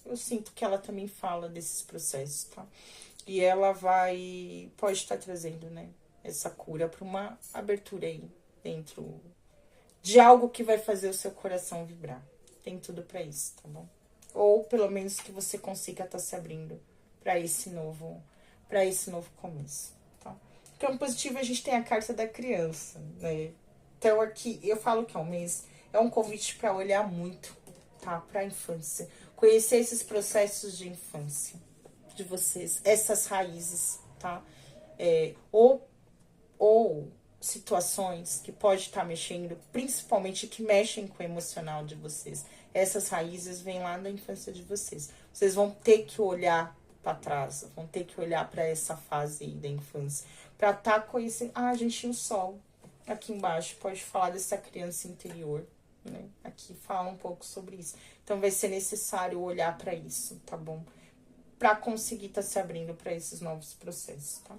A: Eu sinto que ela também fala desses processos, tá? E ela pode estar trazendo, né? Essa cura para uma abertura aí dentro de algo que vai fazer o seu coração vibrar. Tem tudo para isso, tá bom? Ou pelo menos que você consiga estar se abrindo para esse novo começo, tá? Campo positivo, a gente tem a carta da criança, né? Então aqui eu falo que é um mês, é um convite para olhar muito, tá? Para a infância, conhecer esses processos de infância de vocês, essas raízes, tá? Ou situações que pode estar mexendo, principalmente que mexem com o emocional de vocês. Essas raízes vêm lá da infância de vocês. Vocês vão ter que olhar para trás, vão ter que olhar para essa fase aí da infância, para estar conhecendo. Ah, a gente tinha o sol aqui embaixo, pode falar dessa criança interior, né? Aqui fala um pouco sobre isso. Então vai ser necessário olhar para isso, tá bom? Para conseguir estar se abrindo para esses novos processos, tá?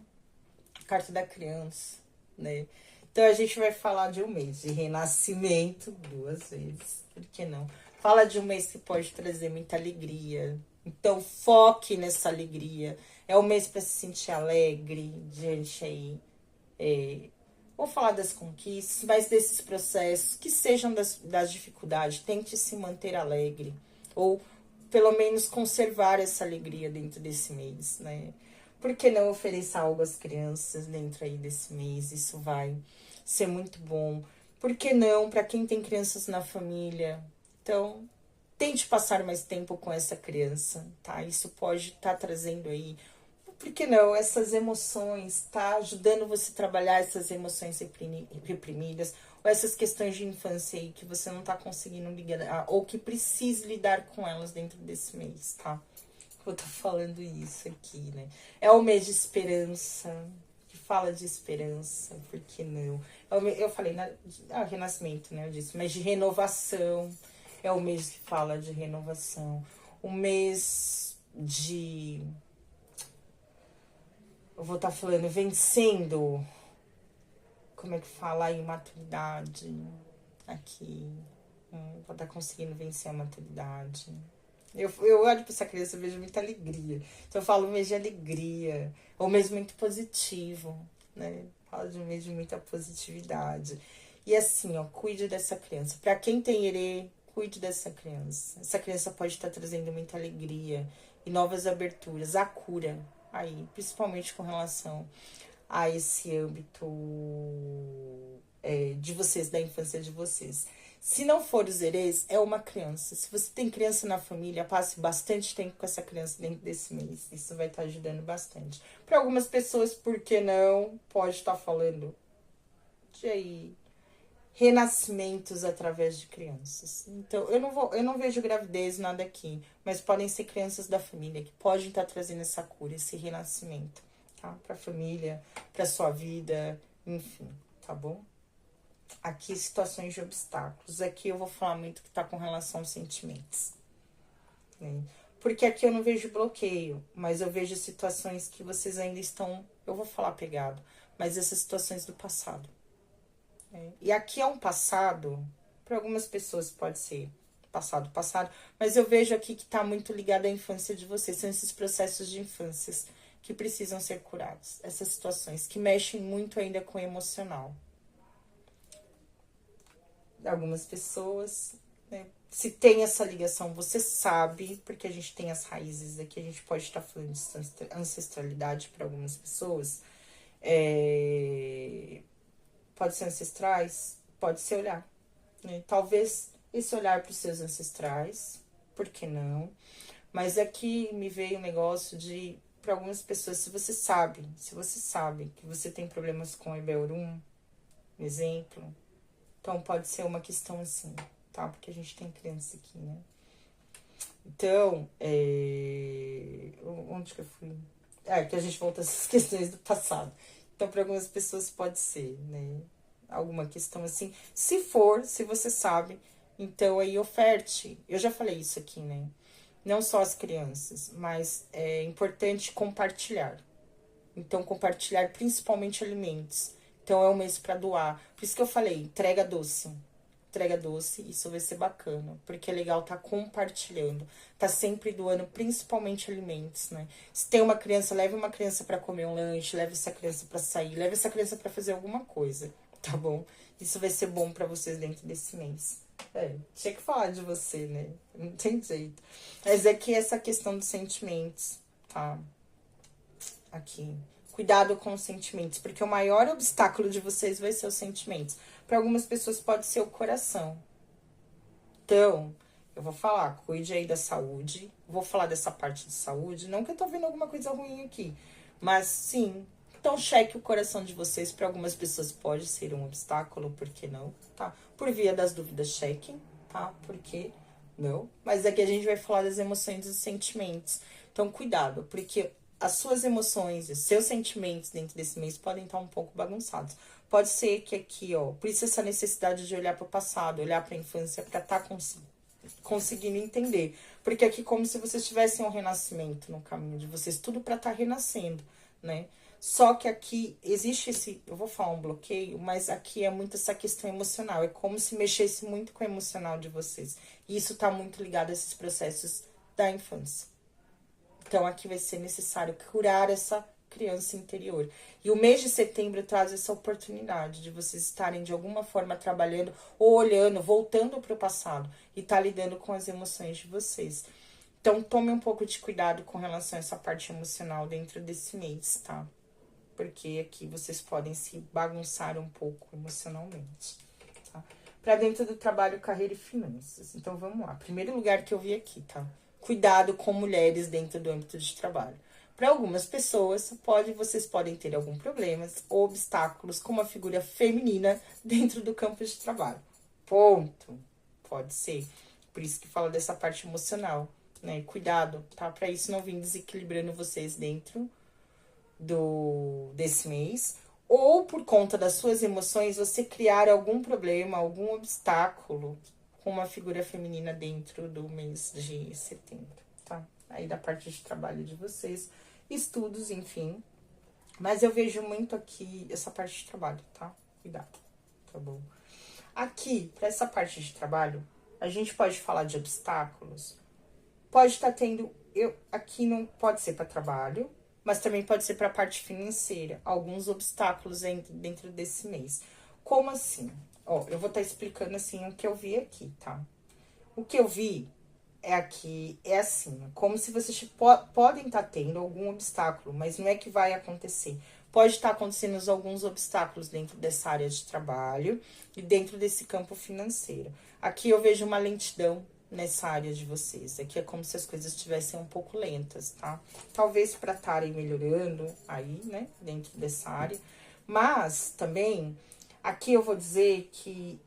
A: Carta da criança, né? Então a gente vai falar de um mês de renascimento 2 vezes, por que não? Fala de um mês que pode trazer muita alegria. Então foque nessa alegria. É um mês para se sentir alegre, diante aí. Vou falar das conquistas, mas desses processos, que sejam das dificuldades, tente se manter alegre. Ou pelo menos conservar essa alegria dentro desse mês, né? Por que não oferecer algo às crianças dentro aí desse mês? Isso vai ser muito bom. Por que não, para quem tem crianças na família? Então, tente passar mais tempo com essa criança, tá? Isso pode estar trazendo aí, por que não, essas emoções, tá? Ajudando você a trabalhar essas emoções reprimidas, ou essas questões de infância aí que você não tá conseguindo lidar, ou que precisa lidar com elas dentro desse mês, tá? Eu tô falando isso aqui, né? É o mês de esperança, que fala de esperança, por que não? Eu falei, renascimento, né? Eu disse, mas de renovação. É o mês que fala de renovação. O mês de... Eu vou estar falando, vencendo... Como é que fala aí? Maturidade. Aqui. Vou estar conseguindo vencer a maturidade. Eu olho para essa criança e vejo muita alegria. Então eu falo um mês de alegria. Ou um mês muito positivo, né? Falo de um mês de muita positividade. E assim, ó, cuide dessa criança. Para quem tem herê, cuide dessa criança. Essa criança pode estar trazendo muita alegria e novas aberturas, a cura aí, principalmente com relação a esse âmbito de vocês, da infância de vocês. Se não for os herês, é uma criança. Se você tem criança na família, passe bastante tempo com essa criança dentro desse mês. Isso vai estar ajudando bastante. Para algumas pessoas, por que não? Pode estar falando de aí, renascimentos através de crianças. Então, eu não vejo gravidez, nada aqui. Mas podem ser crianças da família que podem estar trazendo essa cura, esse renascimento, tá? Para a família, para sua vida, enfim, tá bom? Aqui, situações de obstáculos. Aqui eu vou falar muito que tá com relação aos sentimentos, né? Porque aqui eu não vejo bloqueio, mas eu vejo situações que vocês ainda estão, eu vou falar pegado, mas essas situações do passado, né? E aqui é um passado, para algumas pessoas pode ser passado, mas eu vejo aqui que tá muito ligado à infância de vocês. São esses processos de infâncias que precisam ser curados. Essas situações que mexem muito ainda com o emocional. Algumas pessoas, né? Se tem essa ligação, você sabe, porque a gente tem as raízes aqui, a gente pode estar falando de ancestralidade para algumas pessoas. Pode ser ancestrais, pode ser olhar, né? Talvez esse olhar para os seus ancestrais, por que não? Mas aqui me veio um negócio de, para algumas pessoas, se você sabe que você tem problemas com o Ebeorum, exemplo, então pode ser uma questão assim, tá? Porque a gente tem criança aqui, né? Então, onde que eu fui? Que a gente volta a essas questões do passado. Então, para algumas pessoas pode ser, né? Alguma questão assim. Se você sabe, então aí oferte. Eu já falei isso aqui, né? Não só as crianças, mas é importante compartilhar. Então, compartilhar principalmente alimentos. Então, é um mês para doar. Por isso que eu falei, entrega doce. Entrega doce, isso vai ser bacana. Porque é legal tá compartilhando. Tá sempre doando, principalmente alimentos, né? Se tem uma criança, leve uma criança para comer um lanche, leve essa criança para sair, leve essa criança para fazer alguma coisa, tá bom? Isso vai ser bom para vocês dentro desse mês. Tinha que falar de você, né? Não tem jeito. Mas é que essa questão dos sentimentos, tá? Aqui. Cuidado com os sentimentos, porque o maior obstáculo de vocês vai ser os sentimentos. Para algumas pessoas pode ser o coração. Então, eu vou falar, cuide aí da saúde. Vou falar dessa parte de saúde, não que eu tô vendo alguma coisa ruim aqui, mas sim. Então, cheque o coração de vocês. Para algumas pessoas pode ser um obstáculo, por que não, tá? Por via das dúvidas, chequem, tá? Por que não? Mas aqui a gente vai falar das emoções e dos sentimentos. Então, cuidado, porque as suas emoções e os seus sentimentos dentro desse mês podem estar um pouco bagunçados. Pode ser que aqui, ó, por isso essa necessidade de olhar para o passado, olhar para a infância, para estar conseguindo entender. Porque aqui como se vocês tivessem um renascimento no caminho de vocês, tudo para estar renascendo, né? Só que aqui existe esse, eu vou falar um bloqueio, mas aqui é muito essa questão emocional. É como se mexesse muito com o emocional de vocês. E isso tá muito ligado a esses processos da infância. Então, aqui vai ser necessário curar essa criança interior. E o mês de setembro traz essa oportunidade de vocês estarem de alguma forma trabalhando ou olhando, voltando para o passado e tá lidando com as emoções de vocês. Então, tome um pouco de cuidado com relação a essa parte emocional dentro desse mês, tá? Porque aqui vocês podem se bagunçar um pouco emocionalmente, tá? Para dentro do trabalho, carreira e finanças. Então, vamos lá. Primeiro lugar que eu vi aqui, tá? Cuidado com mulheres dentro do âmbito de trabalho. Para algumas pessoas, vocês podem ter alguns problemas ou obstáculos com uma figura feminina dentro do campo de trabalho. Ponto. Pode ser. Por isso que fala dessa parte emocional, né? Cuidado, tá? Para isso não vir desequilibrando vocês dentro desse mês, ou por conta das suas emoções, você criar algum problema, algum obstáculo com uma figura feminina dentro do mês de setembro, tá? Aí da parte de trabalho de vocês, estudos, enfim. Mas eu vejo muito aqui essa parte de trabalho, tá? Cuidado, tá bom? Aqui, para essa parte de trabalho, a gente pode falar de obstáculos. Pode estar tendo, aqui não pode ser para trabalho, mas também pode ser para a parte financeira, alguns obstáculos dentro desse mês. Como assim? Ó, eu vou estar explicando assim o que eu vi aqui, tá? O que eu vi é assim, como se vocês podem estar tendo algum obstáculo, mas não é que vai acontecer. Pode estar acontecendo alguns obstáculos dentro dessa área de trabalho e dentro desse campo financeiro. Aqui eu vejo uma lentidão nessa área de vocês. Aqui é como se as coisas estivessem um pouco lentas, tá? Talvez para estarem melhorando aí, né, dentro dessa área. Mas também, aqui eu vou dizer que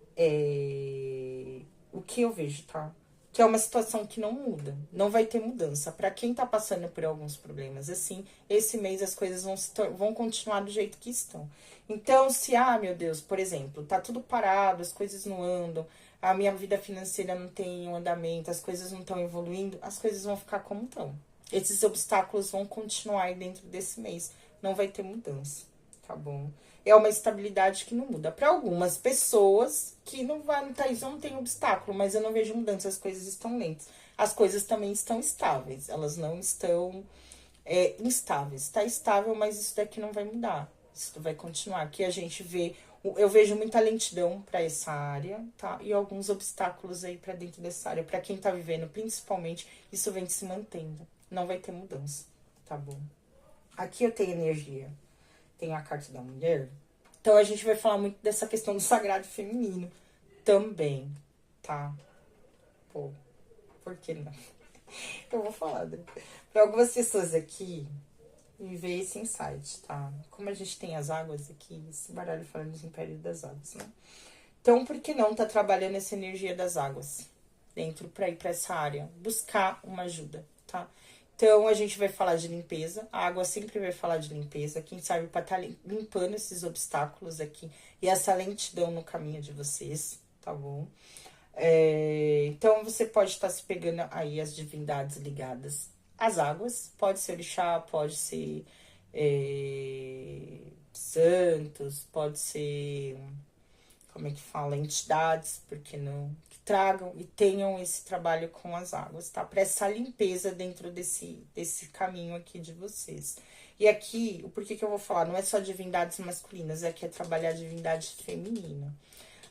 A: o que eu vejo, tá? Que é uma situação que não muda, não vai ter mudança. Para quem tá passando por alguns problemas assim, esse mês as coisas vão continuar do jeito que estão. Então, se, meu Deus, por exemplo, tá tudo parado, as coisas não andam, a minha vida financeira não tem um andamento, as coisas não estão evoluindo, as coisas vão ficar como estão. Esses obstáculos vão continuar aí dentro desse mês, não vai ter mudança, tá bom? É uma estabilidade que não muda. Para algumas pessoas que não tá, isso não tem obstáculo, mas eu não vejo mudança, as coisas estão lentas. As coisas também estão estáveis, elas não estão instáveis. Está estável, mas isso daqui não vai mudar. Isso vai continuar. Aqui a gente vê, eu vejo muita lentidão para essa área, tá? E alguns obstáculos aí para dentro dessa área. Para quem tá vivendo, principalmente, isso vem se mantendo. Não vai ter mudança, tá bom? Aqui eu tenho energia. Tem a carta da mulher. Então, a gente vai falar muito dessa questão do sagrado feminino também, tá? Pô, por que não? Eu vou falar, né? Para algumas pessoas aqui, me veio esse insight, tá? Como a gente tem as águas aqui, esse baralho falando dos impérios das águas, né? Então, por que não tá trabalhando essa energia das águas dentro para ir para essa área? Buscar uma ajuda, tá? Então, a gente vai falar de limpeza. A água sempre vai falar de limpeza. Quem sabe para estar limpando esses obstáculos aqui e essa lentidão no caminho de vocês, tá bom? Então, você pode estar se pegando aí as divindades ligadas às águas. Pode ser orixá, pode ser santos, pode ser, como é que fala, entidades, porque não, que tragam e tenham esse trabalho com as águas, tá? Para essa limpeza dentro desse caminho aqui de vocês. E aqui, o porquê que eu vou falar, não é só divindades masculinas, é que é trabalhar a divindade feminina.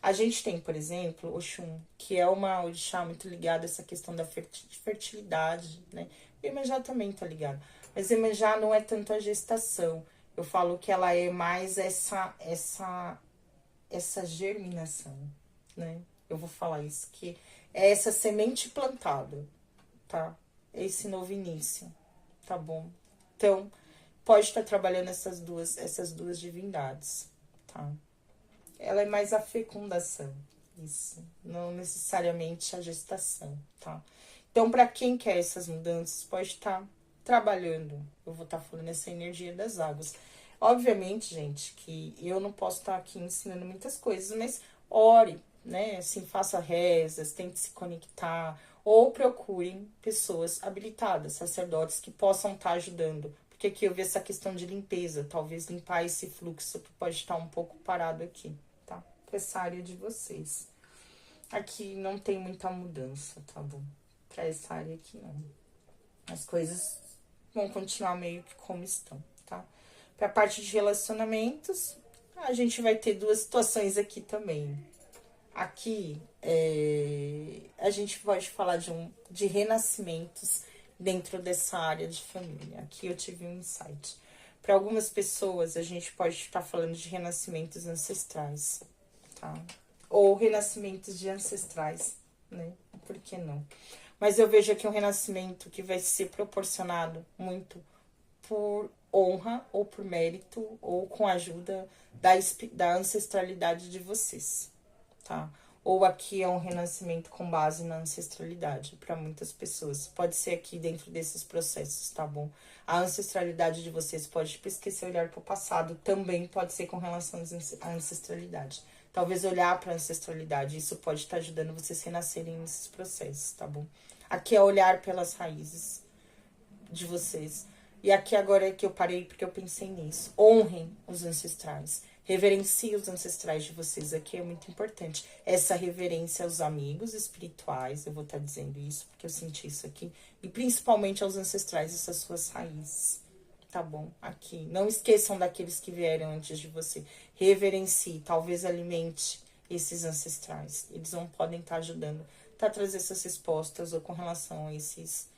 A: A gente tem, por exemplo, Oxum, que é uma orixá muito ligada a essa questão da fertilidade, né? O Iemanjá também tá ligado. Mas Iemanjá não é tanto a gestação. Eu falo que ela é mais essa germinação, né? Eu vou falar isso, que é essa semente plantada, tá? Esse novo início, tá bom? Então, pode estar trabalhando essas duas divindades, tá? Ela é mais a fecundação, isso, não necessariamente a gestação, tá? Então, para quem quer essas mudanças, pode estar trabalhando. Eu vou estar falando essa energia das águas. Obviamente, gente, que eu não posso estar aqui ensinando muitas coisas, mas ore, né? Assim, faça rezas, tente se conectar, ou procurem pessoas habilitadas, sacerdotes que possam estar ajudando. Porque aqui eu vi essa questão de limpeza, talvez limpar esse fluxo que pode estar um pouco parado aqui, tá? Pra essa área de vocês. Aqui não tem muita mudança, tá bom? Pra essa área aqui não. As coisas vão continuar meio que como estão, tá? Pra parte de relacionamentos, a gente vai ter duas situações aqui também. Aqui, a gente pode falar de renascimentos dentro dessa área de família. Aqui eu tive um insight. Para algumas pessoas, a gente pode estar falando de renascimentos ancestrais, tá? Ou renascimentos de ancestrais, né? Por que não? Mas eu vejo aqui um renascimento que vai ser proporcionado muito por honra ou por mérito ou com a ajuda da ancestralidade de vocês, tá? Ou aqui é um renascimento com base na ancestralidade para muitas pessoas. Pode ser aqui dentro desses processos, tá bom? A ancestralidade de vocês pode, tipo, esquecer olhar para o passado, também pode ser com relação à ancestralidade. Talvez olhar para a ancestralidade, isso pode estar ajudando vocês a renascerem nesses processos, tá bom? Aqui é olhar pelas raízes de vocês. E aqui agora é que eu parei porque eu pensei nisso. Honrem os ancestrais. Reverenciem os ancestrais de vocês. Aqui é muito importante. Essa reverência aos amigos espirituais. Eu vou estar dizendo isso porque eu senti isso aqui. E principalmente aos ancestrais, essas suas raízes. Tá bom? Aqui. Não esqueçam daqueles que vieram antes de você. Reverencie. Talvez alimente esses ancestrais. Eles não podem estar ajudando a trazer essas respostas ou com relação a esses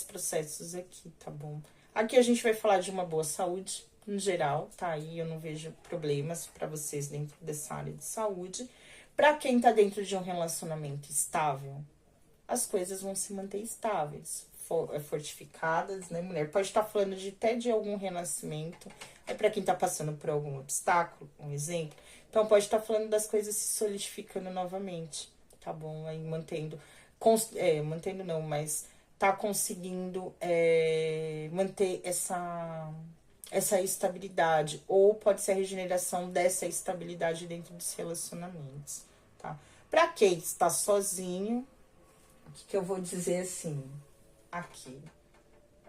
A: processos aqui, tá bom? Aqui a gente vai falar de uma boa saúde, em geral, tá? Aí eu não vejo problemas para vocês dentro dessa área de saúde. Para quem tá dentro de um relacionamento estável, as coisas vão se manter estáveis, fortificadas, né, mulher? Pode estar falando até de algum renascimento, é para quem tá passando por algum obstáculo, um exemplo. Então pode estar falando das coisas se solidificando novamente, tá bom? Aí mantendo não, mas tá conseguindo manter essa estabilidade. Ou pode ser a regeneração dessa estabilidade dentro dos relacionamentos, tá? Pra quem está sozinho, o que eu vou dizer assim? Aqui.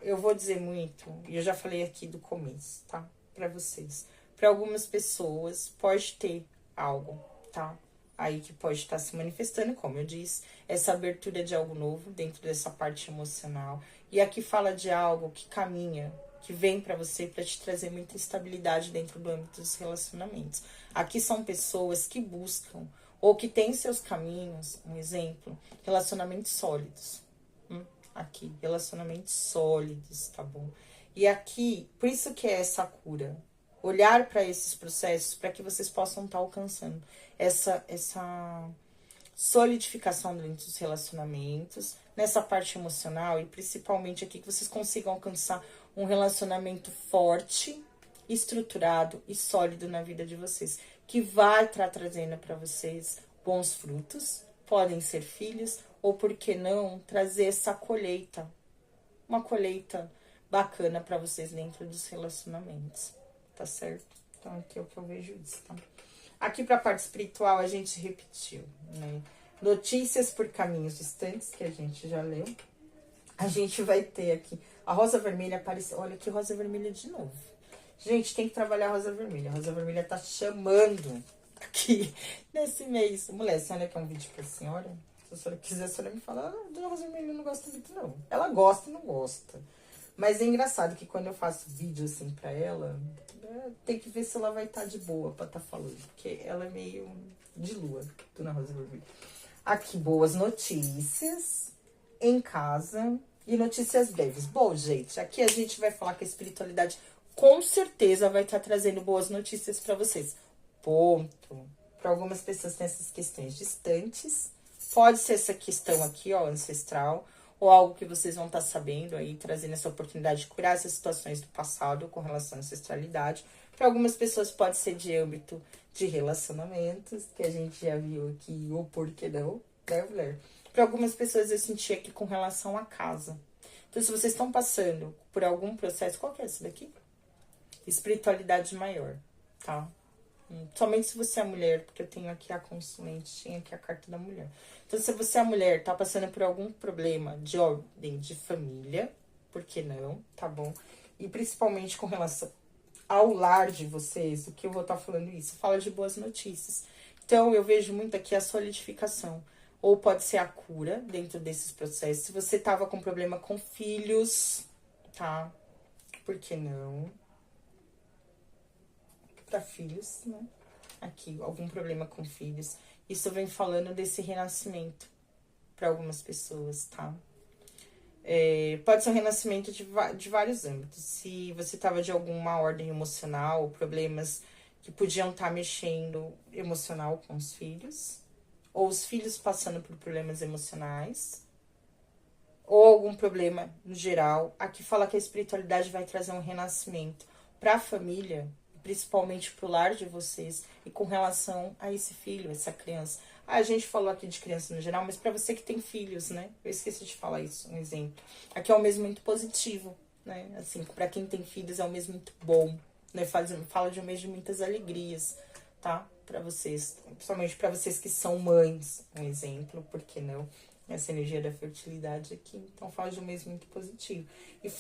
A: Eu vou dizer muito, e eu já falei aqui do começo, tá? Pra vocês. Pra algumas pessoas, pode ter algo, tá? Aí que pode estar se manifestando, como eu disse, essa abertura de algo novo dentro dessa parte emocional. E aqui fala de algo que caminha, que vem para você para te trazer muita estabilidade dentro do âmbito dos relacionamentos. Aqui são pessoas que buscam ou que têm seus caminhos, um exemplo, relacionamentos sólidos. Aqui, relacionamentos sólidos, tá bom? E aqui, por isso que é essa cura. Olhar para esses processos para que vocês possam estar alcançando essa solidificação dentro dos relacionamentos, nessa parte emocional e principalmente aqui que vocês consigam alcançar um relacionamento forte, estruturado e sólido na vida de vocês, que vai estar trazendo para vocês bons frutos, podem ser filhos ou, por que não, trazer essa colheita, uma colheita bacana para vocês dentro dos relacionamentos. Tá certo? Então, aqui é o que eu vejo isso, tá? Aqui pra parte espiritual, a gente repetiu, né? Notícias por caminhos distantes, que a gente já leu. A gente vai ter aqui a rosa vermelha apareceu. Olha que rosa vermelha de novo. Gente, tem que trabalhar a rosa vermelha. A rosa vermelha tá chamando aqui nesse mês. Mulher, a senhora quer um vídeo pra senhora? Se a senhora quiser, a senhora me fala. Ah, a rosa vermelha não gosta muito, não. Ela gosta e não gosta. Mas é engraçado que quando eu faço vídeo assim pra ela, tem que ver se ela vai estar de boa pra estar falando. Porque ela é meio de lua, Dona Rosa Vermelha. Aqui, boas notícias em casa e notícias breves. Bom, gente, aqui a gente vai falar que a espiritualidade com certeza vai estar trazendo boas notícias pra vocês. Ponto. Para algumas pessoas tem essas questões distantes. Pode ser essa questão aqui, ó, ancestral, ou algo que vocês vão estar sabendo aí, trazendo essa oportunidade de curar essas situações do passado com relação à ancestralidade. Para algumas pessoas pode ser de âmbito de relacionamentos, que a gente já viu aqui, ou por que não, né, mulher? Para algumas pessoas eu senti aqui com relação à casa. Então, se vocês estão passando por algum processo, qual que é esse daqui? Espiritualidade maior, tá? Somente se você é mulher, porque eu tenho aqui a consulente, tinha aqui a carta da mulher. Então, se você é mulher, tá passando por algum problema de ordem de família, por que não, tá bom? E principalmente com relação ao lar de vocês, o que eu vou estar falando isso? Fala de boas notícias. Então, eu vejo muito aqui a solidificação. Ou pode ser a cura dentro desses processos. Se você tava com problema com filhos, tá? Por que não? para filhos, né? Aqui, algum problema com filhos. Isso vem falando desse renascimento para algumas pessoas, tá? Pode ser um renascimento de vários âmbitos. Se você estava de alguma ordem emocional, problemas que podiam estar mexendo emocional com os filhos, ou os filhos passando por problemas emocionais, ou algum problema no geral. Aqui fala que a espiritualidade vai trazer um renascimento para a família, principalmente para o lar de vocês, e com relação a esse filho, essa criança. A gente falou aqui de criança no geral, mas para você que tem filhos, né? Eu esqueci de falar isso, um exemplo. Aqui é um mês muito positivo, né? Assim, para quem tem filhos é um mês muito bom, né? Fala de um mês de muitas alegrias, tá? Para vocês, principalmente para vocês que são mães, um exemplo, por que não? Essa energia da fertilidade aqui, então fala de um mês muito positivo. E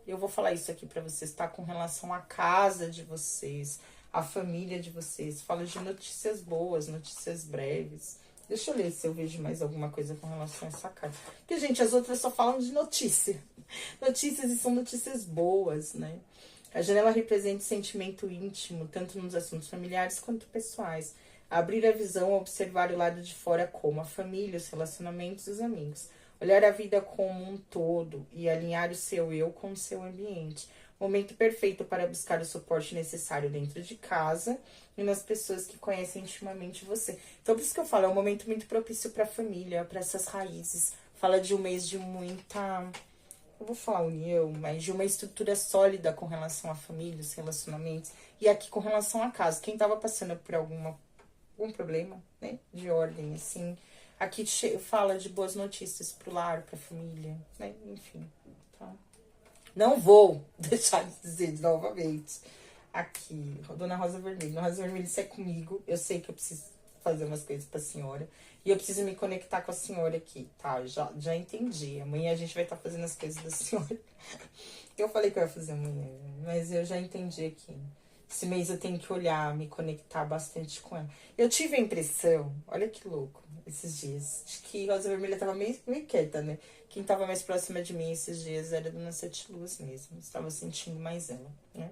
A: eu vou falar isso aqui para vocês, tá? Com relação à casa de vocês, a família de vocês. Fala de notícias boas, notícias breves. Deixa eu ler se eu vejo mais alguma coisa com relação a essa carta. Porque, gente, as outras só falam de notícia. Notícias, e são notícias boas, né? A janela representa sentimento íntimo, tanto nos assuntos familiares quanto pessoais. Abrir a visão, observar o lado de fora como a família, os relacionamentos e os amigos. Olhar a vida como um todo e alinhar o seu eu com o seu ambiente. Momento perfeito para buscar o suporte necessário dentro de casa e nas pessoas que conhecem intimamente você. Então, por isso que eu falo, é um momento muito propício para a família, para essas raízes. Fala de um mês de muita, eu vou falar união, mas de uma estrutura sólida com relação à família, os relacionamentos. E aqui com relação à casa. Quem estava passando por algum problema, né, de ordem, assim. Aqui fala de boas notícias pro lar, pra família, né, enfim, tá? Não vou deixar de dizer novamente. Aqui, Dona Rosa Vermelha. Dona Rosa Vermelha, isso é comigo. Eu sei que eu preciso fazer umas coisas pra senhora. E eu preciso me conectar com a senhora aqui, tá? Já entendi. Amanhã a gente vai estar fazendo as coisas da senhora. Eu falei que eu ia fazer amanhã, mas eu já entendi aqui. Esse mês eu tenho que olhar, me conectar bastante com ela. Eu tive a impressão, olha que louco, esses dias, de que Rosa Vermelha tava meio quieta, né? Quem tava mais próxima de mim esses dias era a Dona Sete Luas mesmo. Estava sentindo mais ela, né?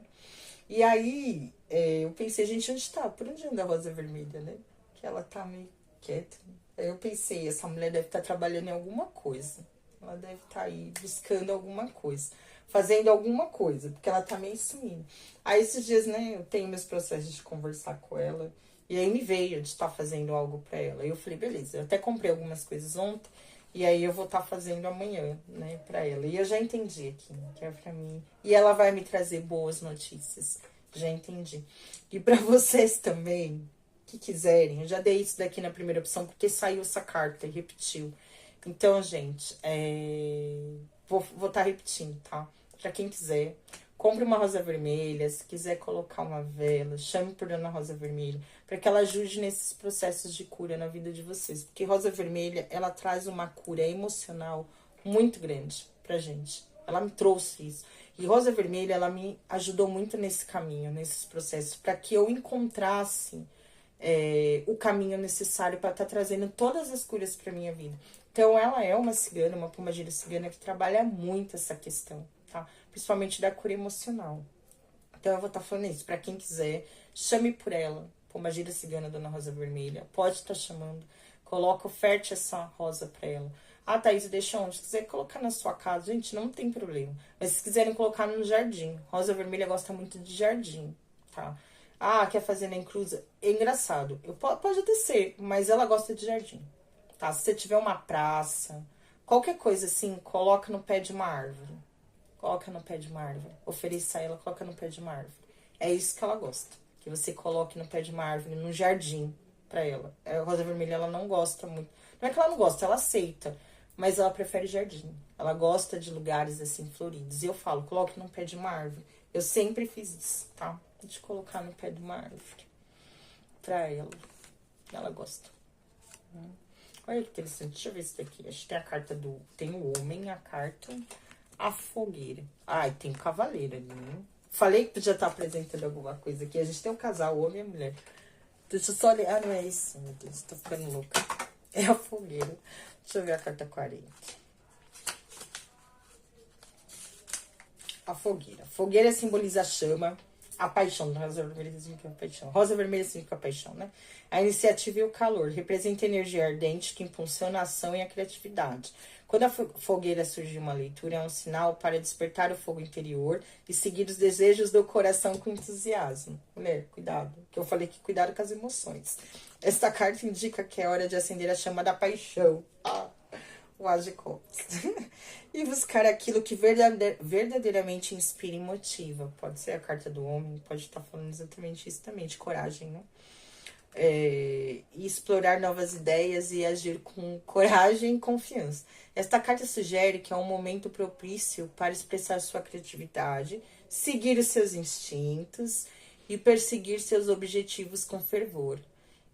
A: E aí, eu pensei, gente, onde tá? Por onde anda a Rosa Vermelha, né? Que ela tá meio quieta. Aí eu pensei, essa mulher deve estar trabalhando em alguma coisa. Ela deve estar aí buscando alguma coisa, fazendo alguma coisa, porque ela tá meio sumida. Aí esses dias, né, eu tenho meus processos de conversar com ela, e aí me veio de estar fazendo algo pra ela. E eu falei, beleza, eu até comprei algumas coisas ontem, e aí eu vou estar fazendo amanhã, né, pra ela. E eu já entendi aqui, que é pra mim. E ela vai me trazer boas notícias, já entendi. E pra vocês também, que quiserem, eu já dei isso daqui na primeira opção, porque saiu essa carta e repetiu. Então, gente, vou estar repetindo, tá? Pra quem quiser, compre uma rosa vermelha. Se quiser colocar uma vela, chame por Dona Rosa Vermelha, para que ela ajude nesses processos de cura na vida de vocês. Porque Rosa Vermelha, ela traz uma cura emocional muito grande pra gente. Ela me trouxe isso. E Rosa Vermelha, ela me ajudou muito nesse caminho, nesses processos, para que eu encontrasse o caminho necessário para estar trazendo todas as curas para minha vida. Então, ela é uma cigana, uma pombagira cigana que trabalha muito essa questão, tá? Principalmente da cura emocional. Então, eu vou estar falando isso. Para quem quiser, chame por ela. Pombagira cigana, Dona Rosa Vermelha. Pode estar chamando. Coloca, oferte essa rosa para ela. Ah, Thaís, deixa onde? Se quiser colocar na sua casa, gente, não tem problema. Mas se quiserem colocar no jardim. Rosa Vermelha gosta muito de jardim, tá? Ah, quer fazer na encruza? É engraçado. Pode até ser, mas ela gosta de jardim. Tá? Se você tiver uma praça, qualquer coisa assim, coloca no pé de uma árvore. Coloca no pé de uma árvore. Ofereça a ela, coloca no pé de uma árvore. É isso que ela gosta. Que você coloque no pé de uma árvore, no jardim, pra ela. A Rosa Vermelha, ela não gosta muito. Não é que ela não gosta, ela aceita. Mas ela prefere jardim. Ela gosta de lugares assim, floridos. E eu falo, coloque no pé de uma árvore. Eu sempre fiz isso, tá? De colocar no pé de uma árvore. Pra ela. Ela gosta. Olha que interessante. Deixa eu ver isso daqui. Acho que tem a carta do... Tem o homem, a carta... A fogueira. Ai, tem o cavaleiro ali, né? Falei que podia estar apresentando alguma coisa aqui. A gente tem um casal, o homem e a mulher. Deixa eu só ler. Ah, não é isso, meu Deus. Tô ficando louca. É a fogueira. Deixa eu ver a carta 40. A fogueira. Fogueira simboliza a chama, A paixão, rosa vermelha significa paixão. Rosa vermelha significa paixão, né? A iniciativa e o calor. Representa a energia ardente que impulsiona a ação e a criatividade. Quando a fogueira surge em uma leitura, é um sinal para despertar o fogo interior e seguir os desejos do coração com entusiasmo. Mulher, cuidado. Que eu falei que cuidado com as emoções. Esta carta indica que é hora de acender a chama da paixão. O As de Copas. E buscar aquilo que verdadeiramente inspira e motiva. Pode ser a carta do homem, pode estar falando exatamente isso também, de coragem, né? E explorar novas ideias e agir com coragem e confiança. Esta carta sugere que é um momento propício para expressar sua criatividade, seguir os seus instintos e perseguir seus objetivos com fervor.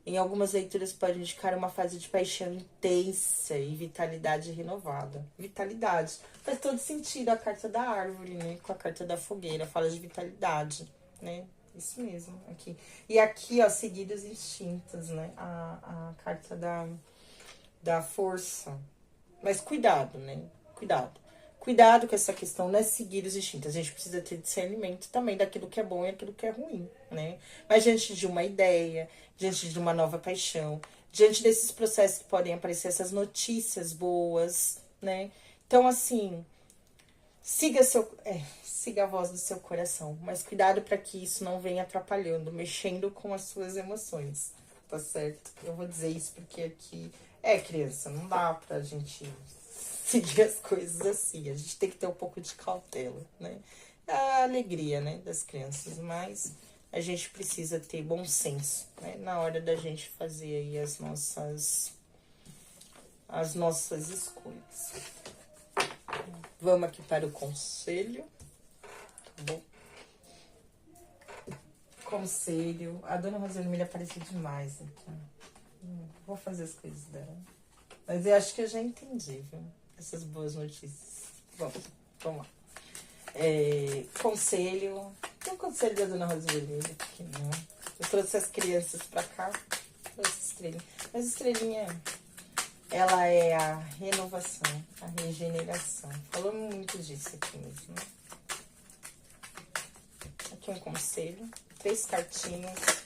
A: Em algumas leituras pode indicar uma fase de paixão intensa e vitalidade renovada. Vitalidade. Faz todo sentido a carta da árvore, né? Com a carta da fogueira. Fala de vitalidade, né? Isso mesmo, aqui. E aqui, ó, seguir os instintos, né? A carta da força. Mas cuidado, né? Cuidado. Cuidado com essa questão, não é seguir os instintos. A gente precisa ter discernimento também daquilo que é bom e aquilo que é ruim, né? Mas diante de uma ideia, diante de uma nova paixão, diante desses processos que podem aparecer, essas notícias boas, né? Então, assim, siga a voz do seu coração, mas cuidado para que isso não venha atrapalhando, mexendo com as suas emoções, tá certo? Eu vou dizer isso porque aqui criança, não dá pra gente seguir as coisas assim, a gente tem que ter um pouco de cautela, né? A alegria, né, das crianças, mas a gente precisa ter bom senso, né, na hora da gente fazer aí as nossas escolhas. Vamos aqui para o conselho, tá bom? Conselho. A dona Rosa Vermelha apareceu demais aqui. Vou fazer as coisas dela. Mas eu acho que eu já entendi, viu? Essas boas notícias. Vamos lá. Conselho. Tem um conselho da dona Rosa Vermelha aqui, não. Eu trouxe as crianças pra cá. Trouxe estrelinha. Mas estrelinha, ela é a renovação, a regeneração. Falou muito disso aqui mesmo, né? Aqui um conselho. 3 cartinhas.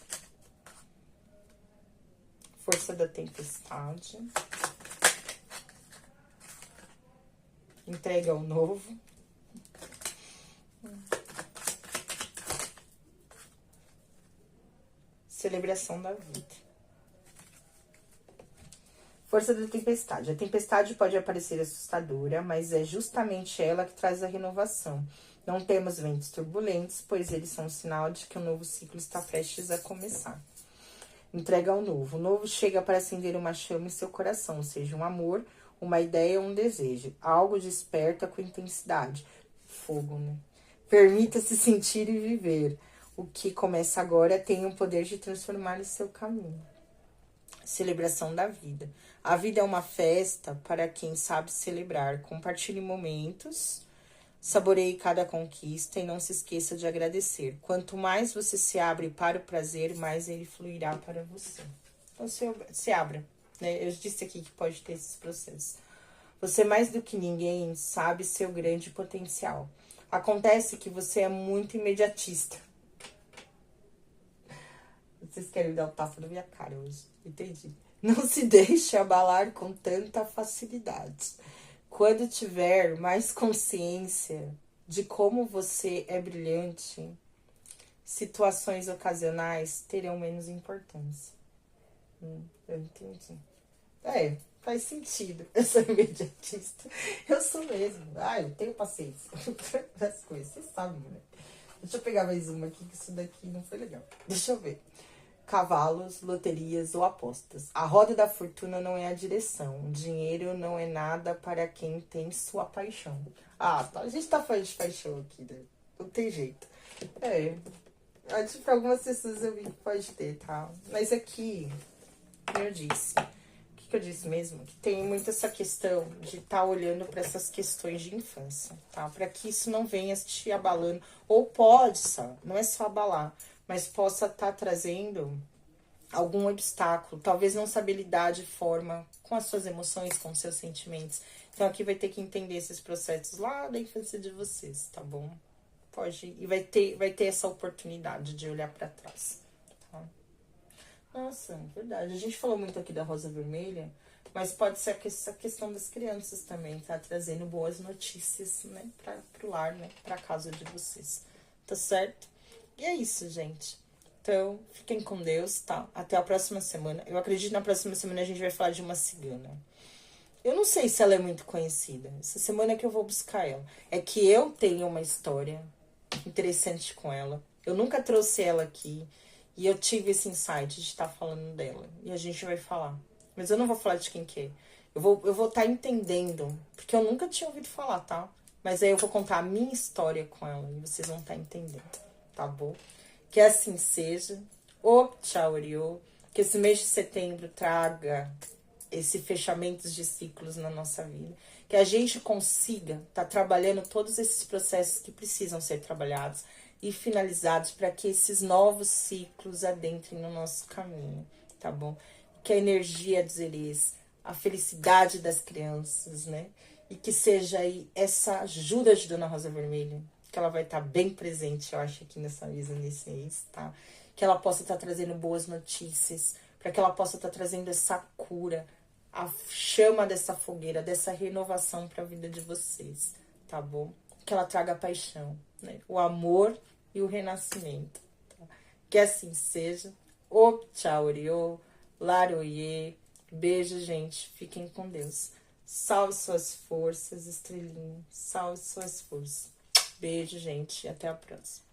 A: Força da tempestade. Entrega ao novo. Celebração da vida. Força da tempestade. A tempestade pode parecer assustadora, mas é justamente ela que traz a renovação. Não temos ventos turbulentos, pois eles são um sinal de que um novo ciclo está prestes a começar. Entrega ao novo. O novo chega para acender uma chama em seu coração, seja um amor, uma ideia ou um desejo. Algo desperta com intensidade. Fogo, né? Permita-se sentir e viver. O que começa agora tem o poder de transformar o seu caminho. Celebração da vida. A vida é uma festa para quem sabe celebrar. Compartilhe momentos, saboreie cada conquista e não se esqueça de agradecer. Quanto mais você se abre para o prazer, mais ele fluirá para você. Então, se abra, né? Eu disse aqui que pode ter esses processos. Você, mais do que ninguém, sabe seu grande potencial. Acontece que você é muito imediatista. Vocês querem me dar um tapa na minha cara hoje, entendi. Não se deixe abalar com tanta facilidade. Quando tiver mais consciência de como você é brilhante, situações ocasionais terão menos importância. Eu entendi. Faz sentido. Eu sou imediatista. Eu sou mesmo. Eu tenho paciência das coisas. Vocês sabem, né? Deixa eu pegar mais uma aqui, que isso daqui não foi legal. Deixa eu ver. Cavalos, loterias ou apostas. A roda da fortuna não é a direção. O dinheiro não é nada para quem tem sua paixão. Tá. A gente tá falando de paixão aqui, né? Não tem jeito. Acho que pra algumas pessoas eu vi que pode ter, tá? Mas aqui, como eu disse, o que eu disse mesmo? Que tem muito essa questão de estar olhando para essas questões de infância, tá? Para que isso não venha te abalando. Ou pode, não é só abalar, mas possa estar trazendo algum obstáculo. Talvez não saber lidar de forma com as suas emoções, com os seus sentimentos. Então, aqui vai ter que entender esses processos lá da infância de vocês, tá bom? pode, e vai ter essa oportunidade de olhar para trás, tá? Nossa, verdade. A gente falou muito aqui da rosa vermelha, mas pode ser essa questão das crianças também, tá? Trazendo boas notícias, né? Pro lar, né? Pra casa de vocês. Tá certo? E é isso, gente. Então, fiquem com Deus, tá? Até a próxima semana. Eu acredito que na próxima semana a gente vai falar de uma cigana. Eu não sei se ela é muito conhecida. Essa semana é que eu vou buscar ela. É que eu tenho uma história interessante com ela. Eu nunca trouxe ela aqui. E eu tive esse insight de estar falando dela. E a gente vai falar. Mas eu não vou falar de quem que é. Eu vou estar entendendo. Porque eu nunca tinha ouvido falar, tá? Mas aí eu vou contar a minha história com ela. E vocês vão estar entendendo. Tá bom? Que assim seja. Ô, tchau, Oriô. Que esse mês de setembro traga esse fechamento de ciclos na nossa vida. Que a gente consiga estar trabalhando todos esses processos que precisam ser trabalhados e finalizados para que esses novos ciclos adentrem no nosso caminho, tá bom? Que a energia dos Erês, a felicidade das crianças, né? E que seja aí essa ajuda de Dona Rosa Vermelha, que ela vai estar bem presente, eu acho, aqui nessa mesa, nesse mês, tá? Que ela possa estar trazendo boas notícias, para que ela possa estar trazendo essa cura, a chama dessa fogueira, dessa renovação para a vida de vocês, tá bom? Que ela traga a paixão, né? O amor e o renascimento. Tá? Que assim seja. O tchau, Oriô, Laroie. Beijo, gente. Fiquem com Deus. Salve suas forças, estrelinha. Salve suas forças. Beijo, gente. E até a próxima.